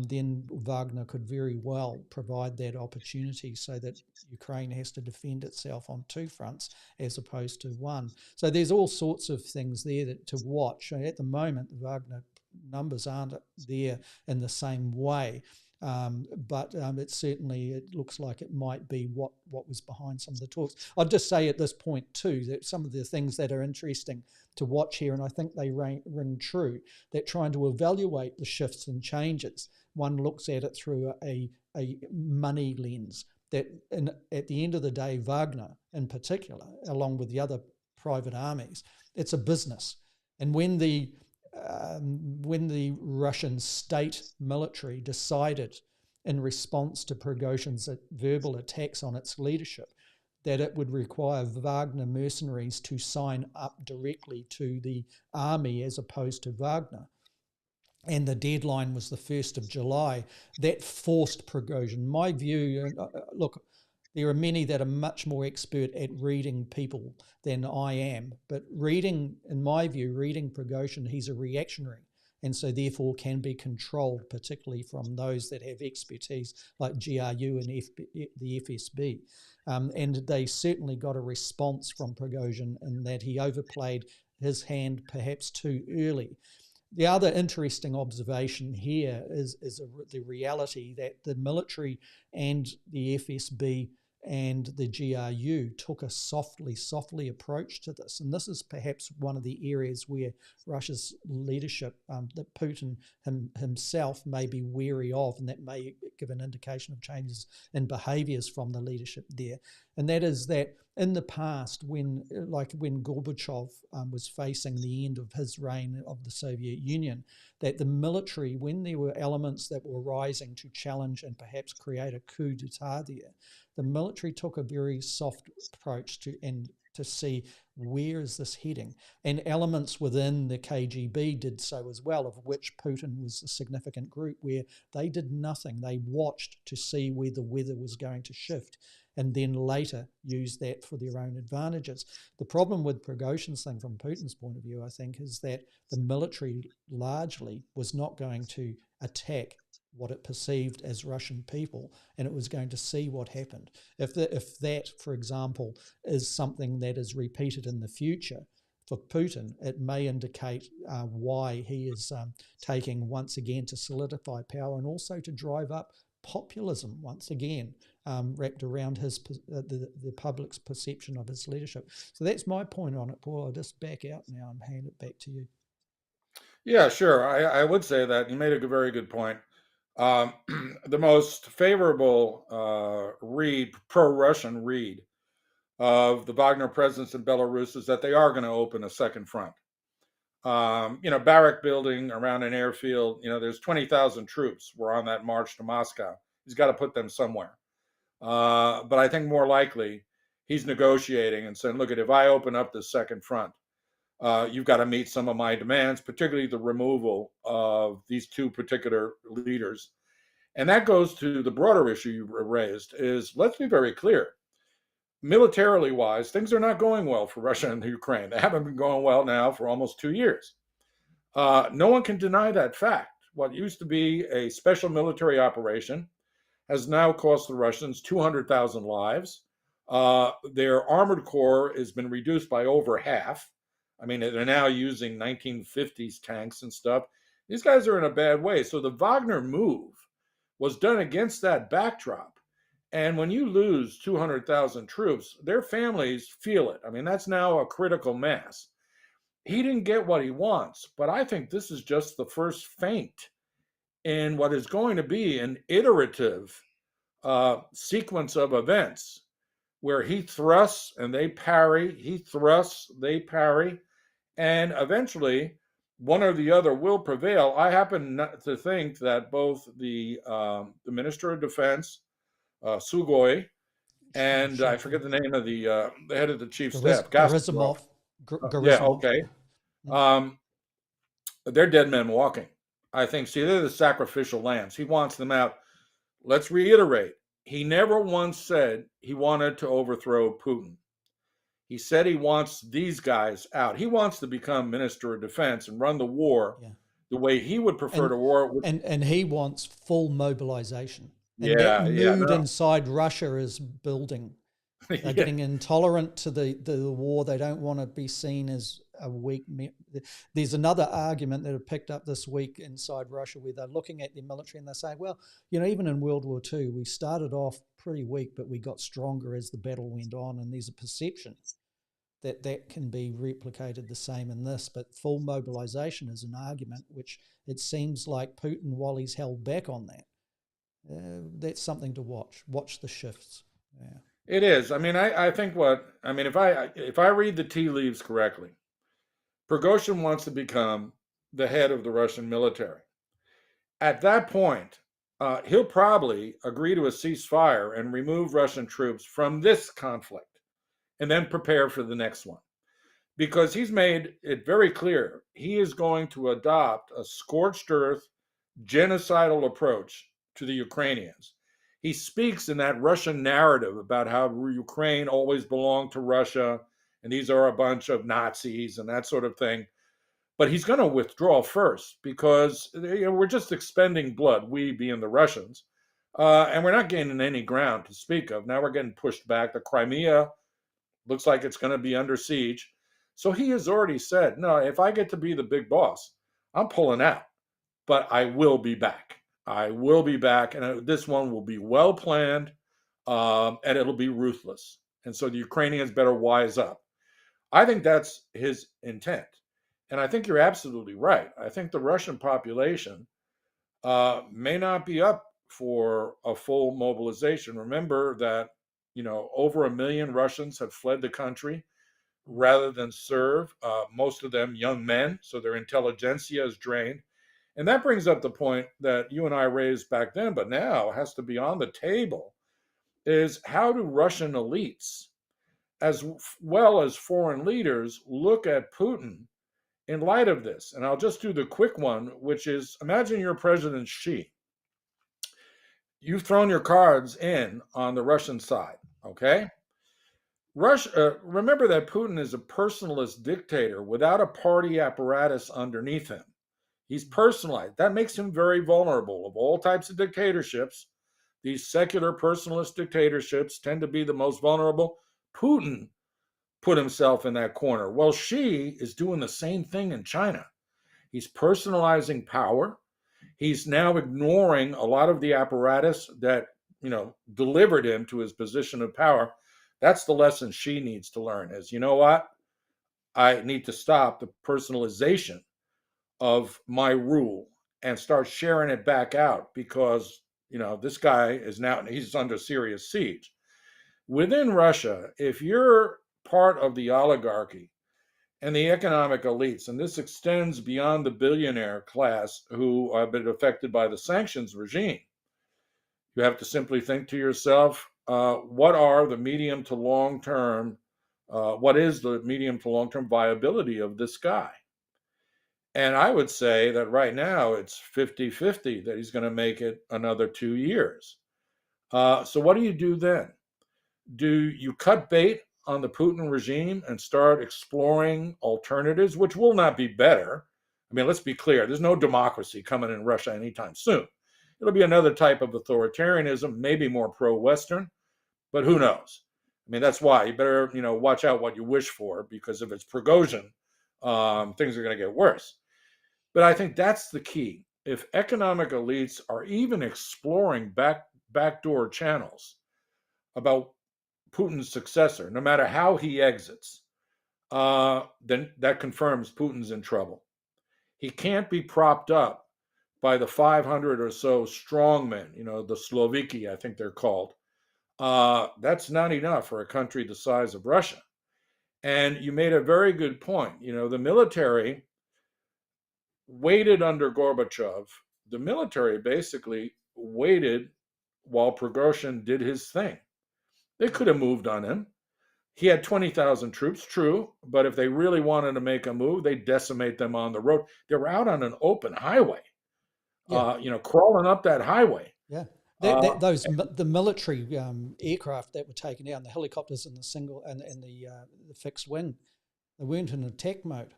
then Wagner could very well provide that opportunity so that Ukraine has to defend itself on two fronts as opposed to one. So there's all sorts of things there to watch. At the moment, the Wagner numbers aren't there in the same way. But it looks like it might be what was behind some of the talks. I'd just say at this point too that some of the things that are interesting to watch here, and I think they ring true, that trying to evaluate the shifts and changes, one looks at it through a money lens. That at the end of the day, Wagner in particular, along with the other private armies, it's a business. And when the Russian state military decided in response to Prigozhin's verbal attacks on its leadership that it would require Wagner mercenaries to sign up directly to the army as opposed to Wagner, and the deadline was the 1st of July, that forced Prigozhin. My view, look, there are many that are much more expert at reading people than I am, but in my view, reading Prigozhin, he's a reactionary, and so therefore can be controlled, particularly from those that have expertise like GRU and the FSB. And they certainly got a response from Prigozhin in that he overplayed his hand perhaps too early. The other interesting observation here is the reality that the military and the FSB and the GRU took a softly approach to this. And this is perhaps one of the areas where Russia's leadership, that Putin himself may be wary of, and that may give an indication of changes in behaviours from the leadership there. And that is that in the past, when Gorbachev was facing the end of his reign of the Soviet Union, that the military, when there were elements that were rising to challenge and perhaps create a coup d'etat there, the military took a very soft approach to and to see where is this heading. And elements within the KGB did so as well, of which Putin was a significant group, where they did nothing. They watched to see where the weather was going to shift, and then later use that for their own advantages. The problem with Prigozhin's thing from Putin's point of view, I think, is that the military largely was not going to attack what it perceived as Russian people, and it was going to see what happened. If that, for example, is something that is repeated in the future for Putin, it may indicate why he is taking once again to solidify power and also to drive up populism once again, wrapped around the public's perception of his leadership. So that's my point on it, Paul. I'll just back out now and hand it back to you.
Yeah, sure. I would say that you made a very good point. The most favorable pro-Russian read of the Wagner presence in Belarus is that they are going to open a second front. Barrack building around an airfield, there's 20,000 troops were on that march to Moscow. He's got to put them somewhere. But I think more likely he's negotiating and saying, look, if I open up the second front, you've got to meet some of my demands, particularly the removal of these two particular leaders. And that goes to the broader issue you raised is, let's be very clear. Militarily wise, things are not going well for Russia and Ukraine. They haven't been going well now for almost 2 years. No one can deny that fact. What used to be a special military operation has now cost the Russians 200,000 lives. Their armored corps has been reduced by over half. I mean, they're now using 1950s tanks and stuff. These guys are in a bad way. So the Wagner move was done against that backdrop. And when you lose 200,000 troops, their families feel it. I mean, that's now a critical mass. He didn't get what he wants, but I think this is just the first feint in what is going to be an iterative sequence of events where he thrusts and they parry, he thrusts, they parry, and eventually one or the other will prevail. I happen to think that both the Minister of Defense, Sugoi, and I forget the name of the head of the chief staff,
Gerasimov.
Yeah, okay. They're dead men walking. I think, see, they're the sacrificial lambs. He wants them out. Let's reiterate. He never once said he wanted to overthrow Putin. He said he wants these guys out. He wants to become Minister of Defense and run the war the way he would prefer to war.
And he wants full mobilization. And that mood inside Russia is building. They're getting intolerant to the war. They don't want to be seen as a weak. There's another argument that have picked up this week inside Russia where they're looking at their military and they say, well, even in World War II, we started off pretty weak, but we got stronger as the battle went on. And there's a perception that can be replicated the same in this. But full mobilization is an argument which it seems like Putin, while he's held back on that, that's something to watch. Watch the shifts. Yeah.
It is. I mean, I think if I read the tea leaves correctly, Prigozhin wants to become the head of the Russian military. At that point, he'll probably agree to a ceasefire and remove Russian troops from this conflict and then prepare for the next one. Because he's made it very clear he is going to adopt a scorched earth, genocidal approach to the Ukrainians. He speaks in that Russian narrative about how Ukraine always belonged to Russia and these are a bunch of Nazis and that sort of thing. But he's going to withdraw first because we're just expending blood, we being the Russians, and we're not gaining any ground to speak of. Now we're getting pushed back. The Crimea looks like it's going to be under siege. So he has already said, no, if I get to be the big boss, I'm pulling out, but I will be back. I will be back, and this one will be well planned, and it'll be ruthless. And so the Ukrainians better wise up. I think that's his intent. And I think you're absolutely right. I think the Russian population may not be up for a full mobilization. Remember that, over 1 million Russians have fled the country rather than serve, most of them young men, so their intelligentsia is drained. And that brings up the point that you and I raised back then, but now has to be on the table, is how do Russian elites as well as foreign leaders, look at Putin in light of this. And I'll just do the quick one, which is imagine you're President Xi. You've thrown your cards in on the Russian side, okay? Russia, remember that Putin is a personalist dictator without a party apparatus underneath him. He's personalized. That makes him very vulnerable. Of all types of dictatorships, these secular personalist dictatorships tend to be the most vulnerable. Putin put himself in that corner. Well, Xi is doing the same thing in China. He's personalizing power. He's now ignoring a lot of the apparatus that, delivered him to his position of power. That's the lesson Xi needs to learn is, you know what? I need to stop the personalization of my rule and start sharing it back out because, this guy is now, he's under serious siege. Within Russia, if you're part of the oligarchy and the economic elites, and this extends beyond the billionaire class who have been affected by the sanctions regime, you have to simply think to yourself, what are the medium to long term, what is the medium to long term viability of this guy? And I would say that right now it's 50-50 that he's going to make it another 2 years. So what do you do then? Do you cut bait on the Putin regime and start exploring alternatives, which will not be better? I mean, let's be clear. There's no democracy coming in Russia anytime soon. It'll be another type of authoritarianism, maybe more pro-Western, but who knows? I mean, that's why you better, watch out what you wish for, because if it's Prigozhin, things are going to get worse. But I think that's the key. If economic elites are even exploring backdoor channels about Putin's successor, no matter how he exits, then that confirms Putin's in trouble. He can't be propped up by the 500 or so strongmen, the Sloviki, I think they're called. That's not enough for a country the size of Russia. And you made a very good point. The military waited under Gorbachev. The military basically waited while Prigozhin did his thing. They could have moved on him. He had 20,000 troops, true, but if they really wanted to make a move, they decimate them on the road. They were out on an open highway, crawling up that highway.
Yeah. The military aircraft that were taken out, and the helicopters and the fixed wing, they weren't in attack mode.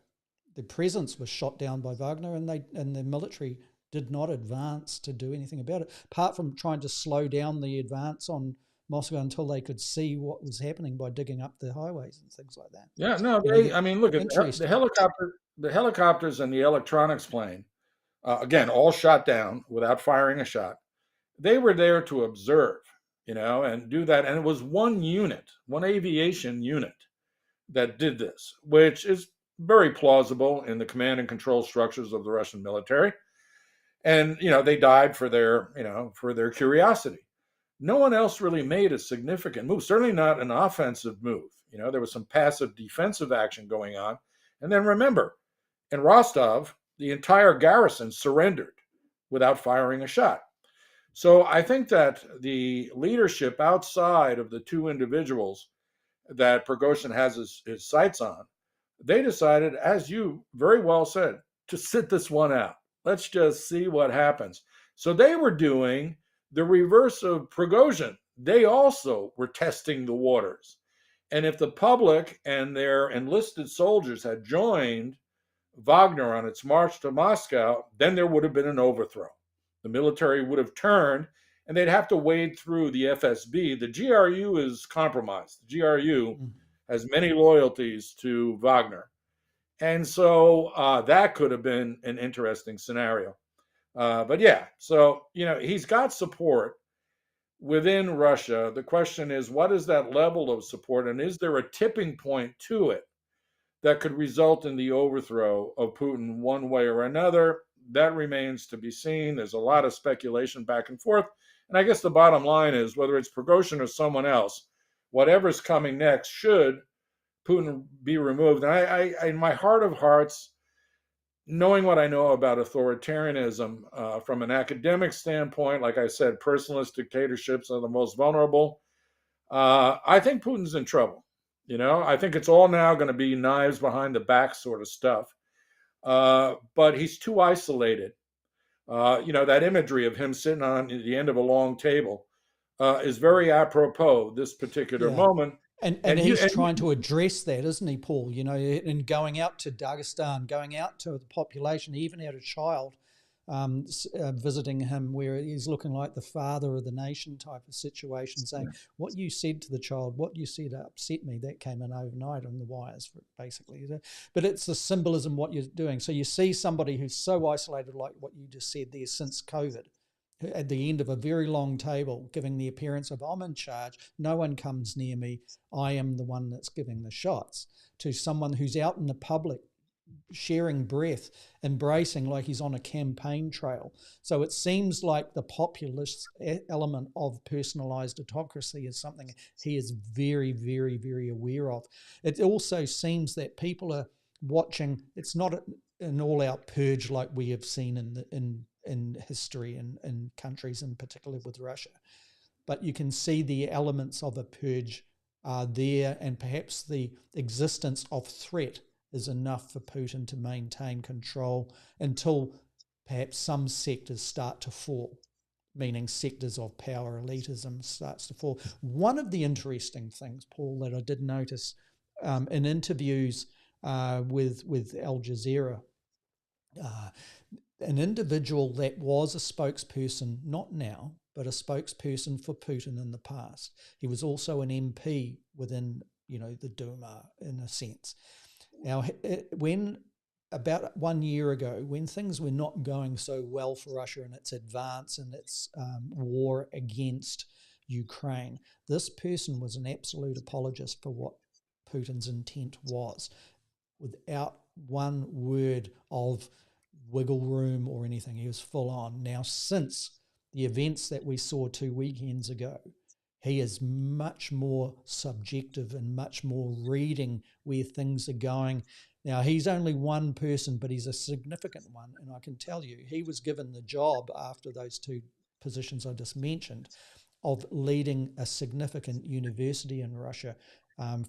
The presence was shot down by Wagner, and the military did not advance to do anything about it, apart from trying to slow down the advance on Moscow until they could see what was happening by digging up the highways and things like that.
Yeah, no, look at the helicopters and the electronics plane, again, all shot down without firing a shot. They were there to observe, and do that. And it was one aviation unit that did this, which is very plausible in the command and control structures of the Russian military. And, they died for their curiosity. No one else really made a significant move, certainly not an offensive move. There was some passive defensive action going on. And then remember, in Rostov, the entire garrison surrendered without firing a shot. So I think that the leadership outside of the two individuals that Prigozhin has his sights on, they decided, as you very well said, to sit this one out. Let's just see what happens. So they were doing the reverse of Prigozhin. They also were testing the waters. And if the public and their enlisted soldiers had joined Wagner on its march to Moscow, then there would have been an overthrow. The military would have turned, and they'd have to wade through the FSB. The GRU is compromised. The GRU has many loyalties to Wagner. And so that could have been an interesting scenario. But yeah, so, he's got support within Russia. The question is, what is that level of support? And is there a tipping point to it that could result in the overthrow of Putin one way or another? That remains to be seen. There's a lot of speculation back and forth. And I guess the bottom line is, whether it's Prigozhin or someone else, whatever's coming next, should Putin be removed. And I in my heart of hearts, knowing what I know about authoritarianism from an academic standpoint, like I said, personalist dictatorships are the most vulnerable. I think Putin's in trouble. I think it's all now going to be knives behind the back sort of stuff. But he's too isolated. That imagery of him sitting on the end of a long table is very apropos this particular
Yeah.
moment.
And he's trying to address that, isn't he, Paul? And going out to Dagestan, going out to the population, even had a child visiting him where he's looking like the father of the nation type of situation, saying, what you said to the child, what you said upset me. That came in overnight on the wires, basically. But it's the symbolism, what you're doing. So you see somebody who's so isolated, like what you just said there, since COVID, at the end of a very long table, giving the appearance of, I'm in charge, no one comes near me, I am the one that's giving the shots, to someone who's out in the public, sharing breath, embracing like he's on a campaign trail. So it seems like the populist element of personalized autocracy is something he is very, very, very aware of. It also seems that people are watching. It's not an all-out purge like we have seen in history and in countries, in particular with Russia, but you can see the elements of a purge are there, and perhaps the existence of threat is enough for Putin to maintain control until perhaps some sectors start to fall, meaning sectors of power elitism starts to fall. One of the interesting things, Paul, that I did notice in interviews with Al Jazeera, an individual that was a spokesperson, not now, but a spokesperson for Putin in the past. He was also an MP within, the Duma in a sense. Now, when about 1 year ago, when things were not going so well for Russia in its advance and its war against Ukraine, this person was an absolute apologist for what Putin's intent was, without one word of wiggle room or anything. He was full on. Now, since the events that we saw 2 weekends ago, he is much more subjective and much more reading where things are going. Now, he's only one person, but he's a significant one. And I can tell you, he was given the job after those 2 positions I just mentioned of leading a significant university in Russia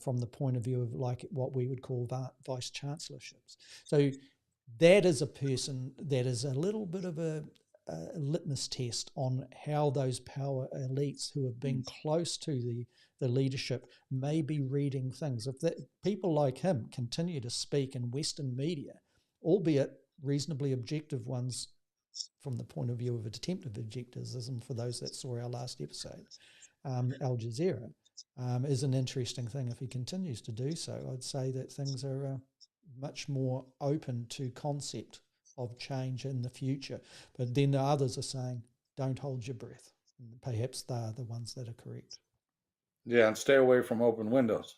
from the point of view of like what we would call vice chancellorships. So that is a person that is a little bit of a litmus test on how those power elites who have been close to the leadership may be reading things. If people like him continue to speak in Western media, albeit reasonably objective ones from the point of view of attempted objectivism, for those that saw our last episode, Al Jazeera, is an interesting thing. If he continues to do so, I'd say that things are much more open to concept of change in the future. But then the others are saying, don't hold your breath. And perhaps they're the ones that are correct.
Yeah, and stay away from open windows.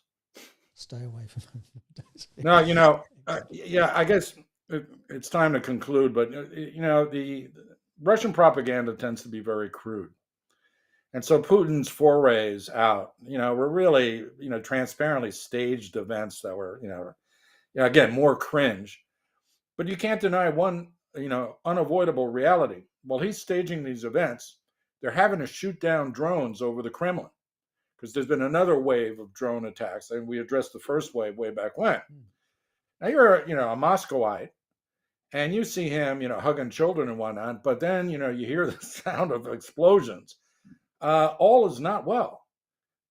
Stay away from windows.
No,
Exactly.
yeah, I guess it's time to conclude, but the Russian propaganda tends to be very crude. And so Putin's forays out, were really, transparently staged events that were, again, more cringe. But you can't deny one, unavoidable reality. While he's staging these events, they're having to shoot down drones over the Kremlin because there's been another wave of drone attacks, and we addressed the first wave way back when. Now you're, a Moscowite, and you see him, hugging children and whatnot, but then, you hear the sound of explosions. All is not well.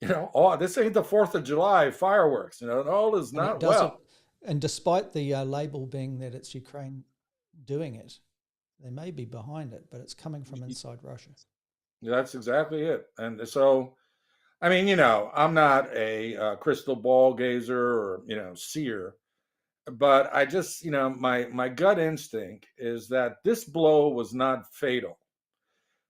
This ain't the 4th of July fireworks, all is
And it
not
doesn't,
well.
and despite the label being that it's Ukraine doing it, they may be behind it, but it's coming from inside Russia.
That's exactly it. And so, I mean, I'm not a crystal ball gazer or, seer, but I just, my gut instinct is that this blow was not fatal,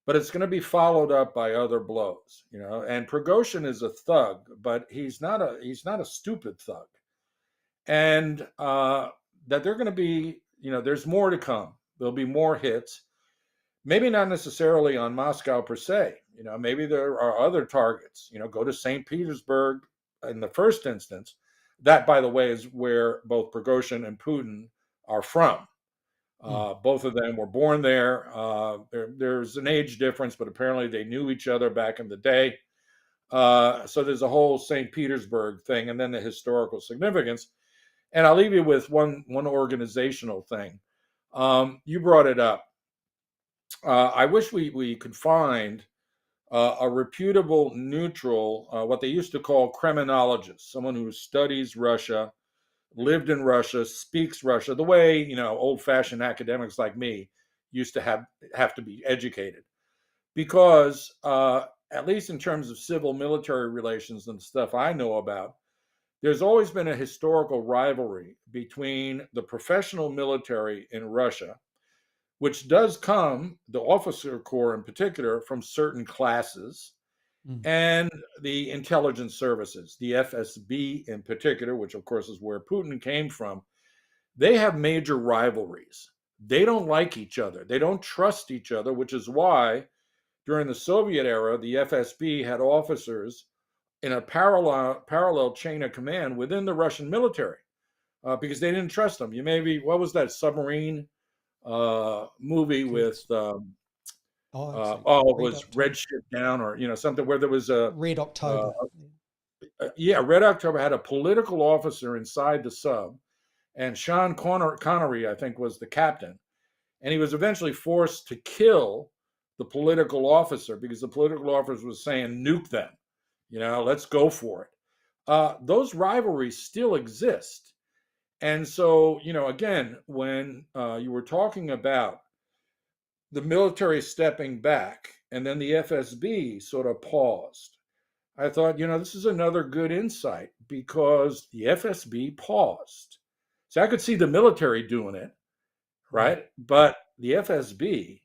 but it's going to be followed up by other blows, and Prigozhin is a thug, but he's not a stupid thug. And that they're going to be, there's more to come. There'll be more hits, maybe not necessarily on Moscow per se. Maybe there are other targets. Go to St. Petersburg in the first instance. That, by the way, is where both Prigozhin and Putin are from. Both of them were born there. There's an age difference, but apparently they knew each other back in the day. So there's a whole St. Petersburg thing, and then the historical significance. And I'll leave you with one organizational thing. You brought it up. I wish we could find a reputable, neutral, what they used to call criminologist, someone who studies Russia, lived in Russia, speaks Russia, the way old-fashioned academics like me used to have to be educated. Because at least in terms of civil military relations and stuff I know about, there's always been a historical rivalry between the professional military in Russia, which does come, the officer corps in particular, from certain classes, and the intelligence services, the FSB in particular, which of course is where Putin came from. They have major rivalries. They don't like each other. They don't trust each other, which is why during the Soviet era, the FSB had officers in a parallel chain of command within the Russian military because they didn't trust them. What was that submarine movie with it was Red Ship Down, or something where there was a
Red October.
Red October had a political officer inside the sub, and Sean Connery, I think, was the captain, and he was eventually forced to kill the political officer because the political officer was saying nuke them, let's go for it. Those rivalries still exist, and so again, when you were talking about the military stepping back, and then the FSB sort of paused. I thought, this is another good insight because the FSB paused. So I could see the military doing it, right? But the FSB,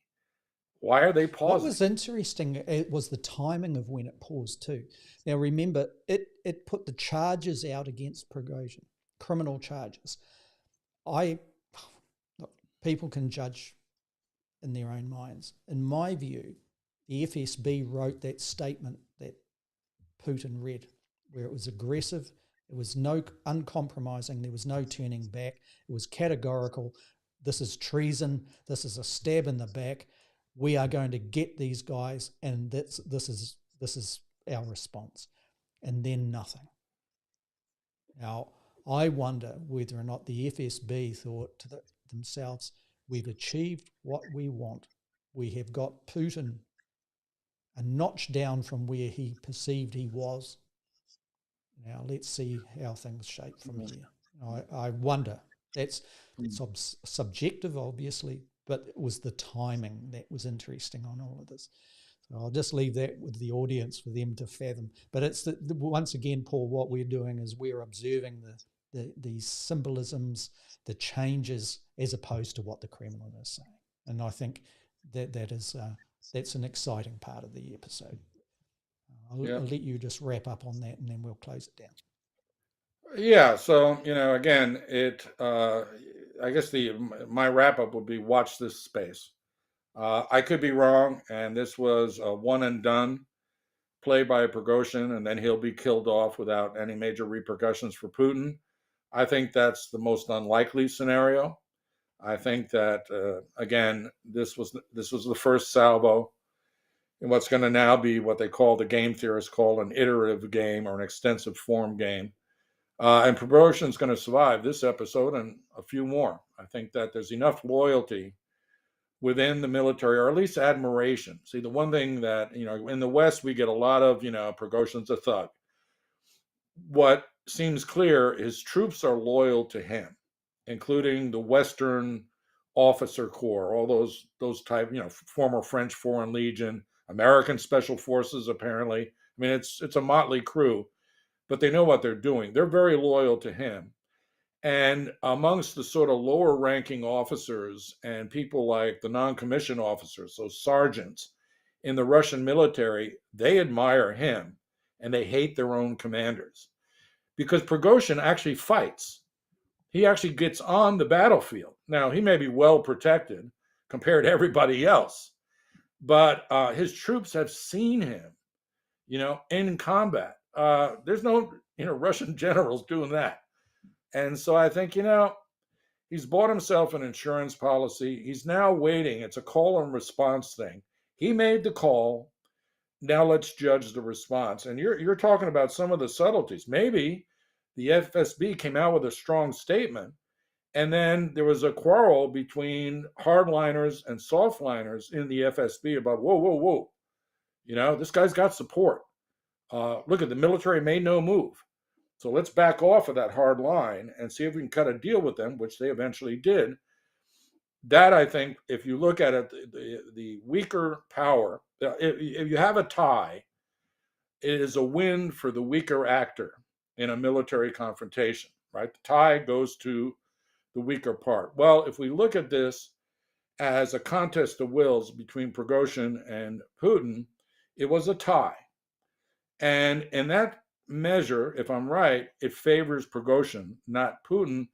why are they pausing?
What was interesting it was the timing of when it paused too. Now remember, it put the charges out against Prigozhin, criminal charges. People can judge in their own minds. In my view, the FSB wrote that statement that Putin read, where it was aggressive, it was no uncompromising, there was no turning back, it was categorical. This is treason, this is a stab in the back, we are going to get these guys, and this is our response. And then nothing. Now, I wonder whether or not the FSB thought to themselves, we've achieved what we want. We have got Putin a notch down from where he perceived he was. Now let's see how things shape from here. I wonder. That's subjective, obviously, but it was the timing that was interesting on all of this. So I'll just leave that with the audience for them to fathom. But it's once again, Paul, what we're doing is we're observing these symbolisms, the changes, as opposed to what the Kremlin is saying. And I think that's an exciting part of the episode. I'll let you just wrap up on that, and then we'll close it down.
Yeah. So again, I guess my wrap up would be watch this space. I could be wrong, and this was a one and done play by Prigozhin, and then he'll be killed off without any major repercussions for Putin. I think that's the most unlikely scenario. I think that again, this was the first salvo in what's going to now be what they call, the game theorists call, an iterative game or an extensive form game. And Prigozhin's going to survive this episode and a few more. I think that there's enough loyalty within the military, or at least admiration. See, the one thing that, in the West, we get a lot of, Prigozhin's a thug. What seems clear is troops are loyal to him, including the Western officer corps, all those type, former French Foreign Legion, American Special Forces, apparently. I mean, it's a motley crew, but they know what they're doing. They're very loyal to him. And amongst the sort of lower ranking officers and people like the non-commissioned officers, so sergeants in the Russian military, they admire him and they hate their own commanders because Prigozhin actually fights. He actually gets on the battlefield. Now, he may be well protected compared to everybody else, but his troops have seen him, in combat. There's no, Russian generals doing that. And so I think, he's bought himself an insurance policy. He's now waiting. It's a call and response thing. He made the call. now let's judge the response. And you're talking about some of the subtleties. Maybe the FSB came out with a strong statement, and then there was a quarrel between hardliners and softliners in the FSB about, whoa, whoa, whoa. This guy's got support. Look, at the military made no move. So let's back off of that hard line and see if we can cut a deal with them, which they eventually did. That, I think, if you look at it, the weaker power, if you have a tie, it is a win for the weaker actor in a military confrontation, right? The tie goes to the weaker part. Well, if we look at this as a contest of wills between Prigozhin and Putin, it was a tie. And in that measure, if I'm right, it favors Prigozhin, not Putin,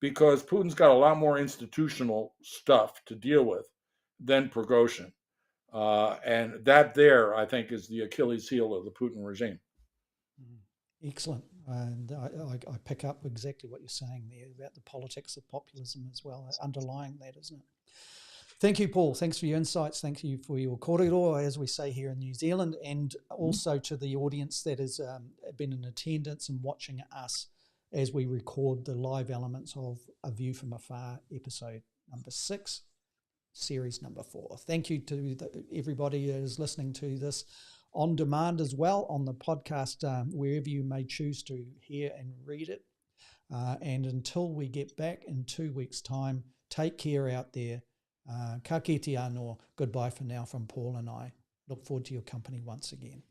because Putin's got a lot more institutional stuff to deal with than Prigozhin. And that there, I think, is the Achilles heel of the Putin regime.
Excellent. And I pick up exactly what you're saying there about the politics of populism as well, underlying that, isn't it? Thank you, Paul. Thanks for your insights. Thank you for your kōrero, as we say here in New Zealand, and also to the audience that has been in attendance and watching us as we record the live elements of A View from Afar, episode number 6, series number 4. Thank you to everybody who is listening to this on demand as well on the podcast, wherever you may choose to hear and read it. And until we get back in 2 weeks' time, take care out there. Ka kite anō. Goodbye for now from Paul and I. Look forward to your company once again.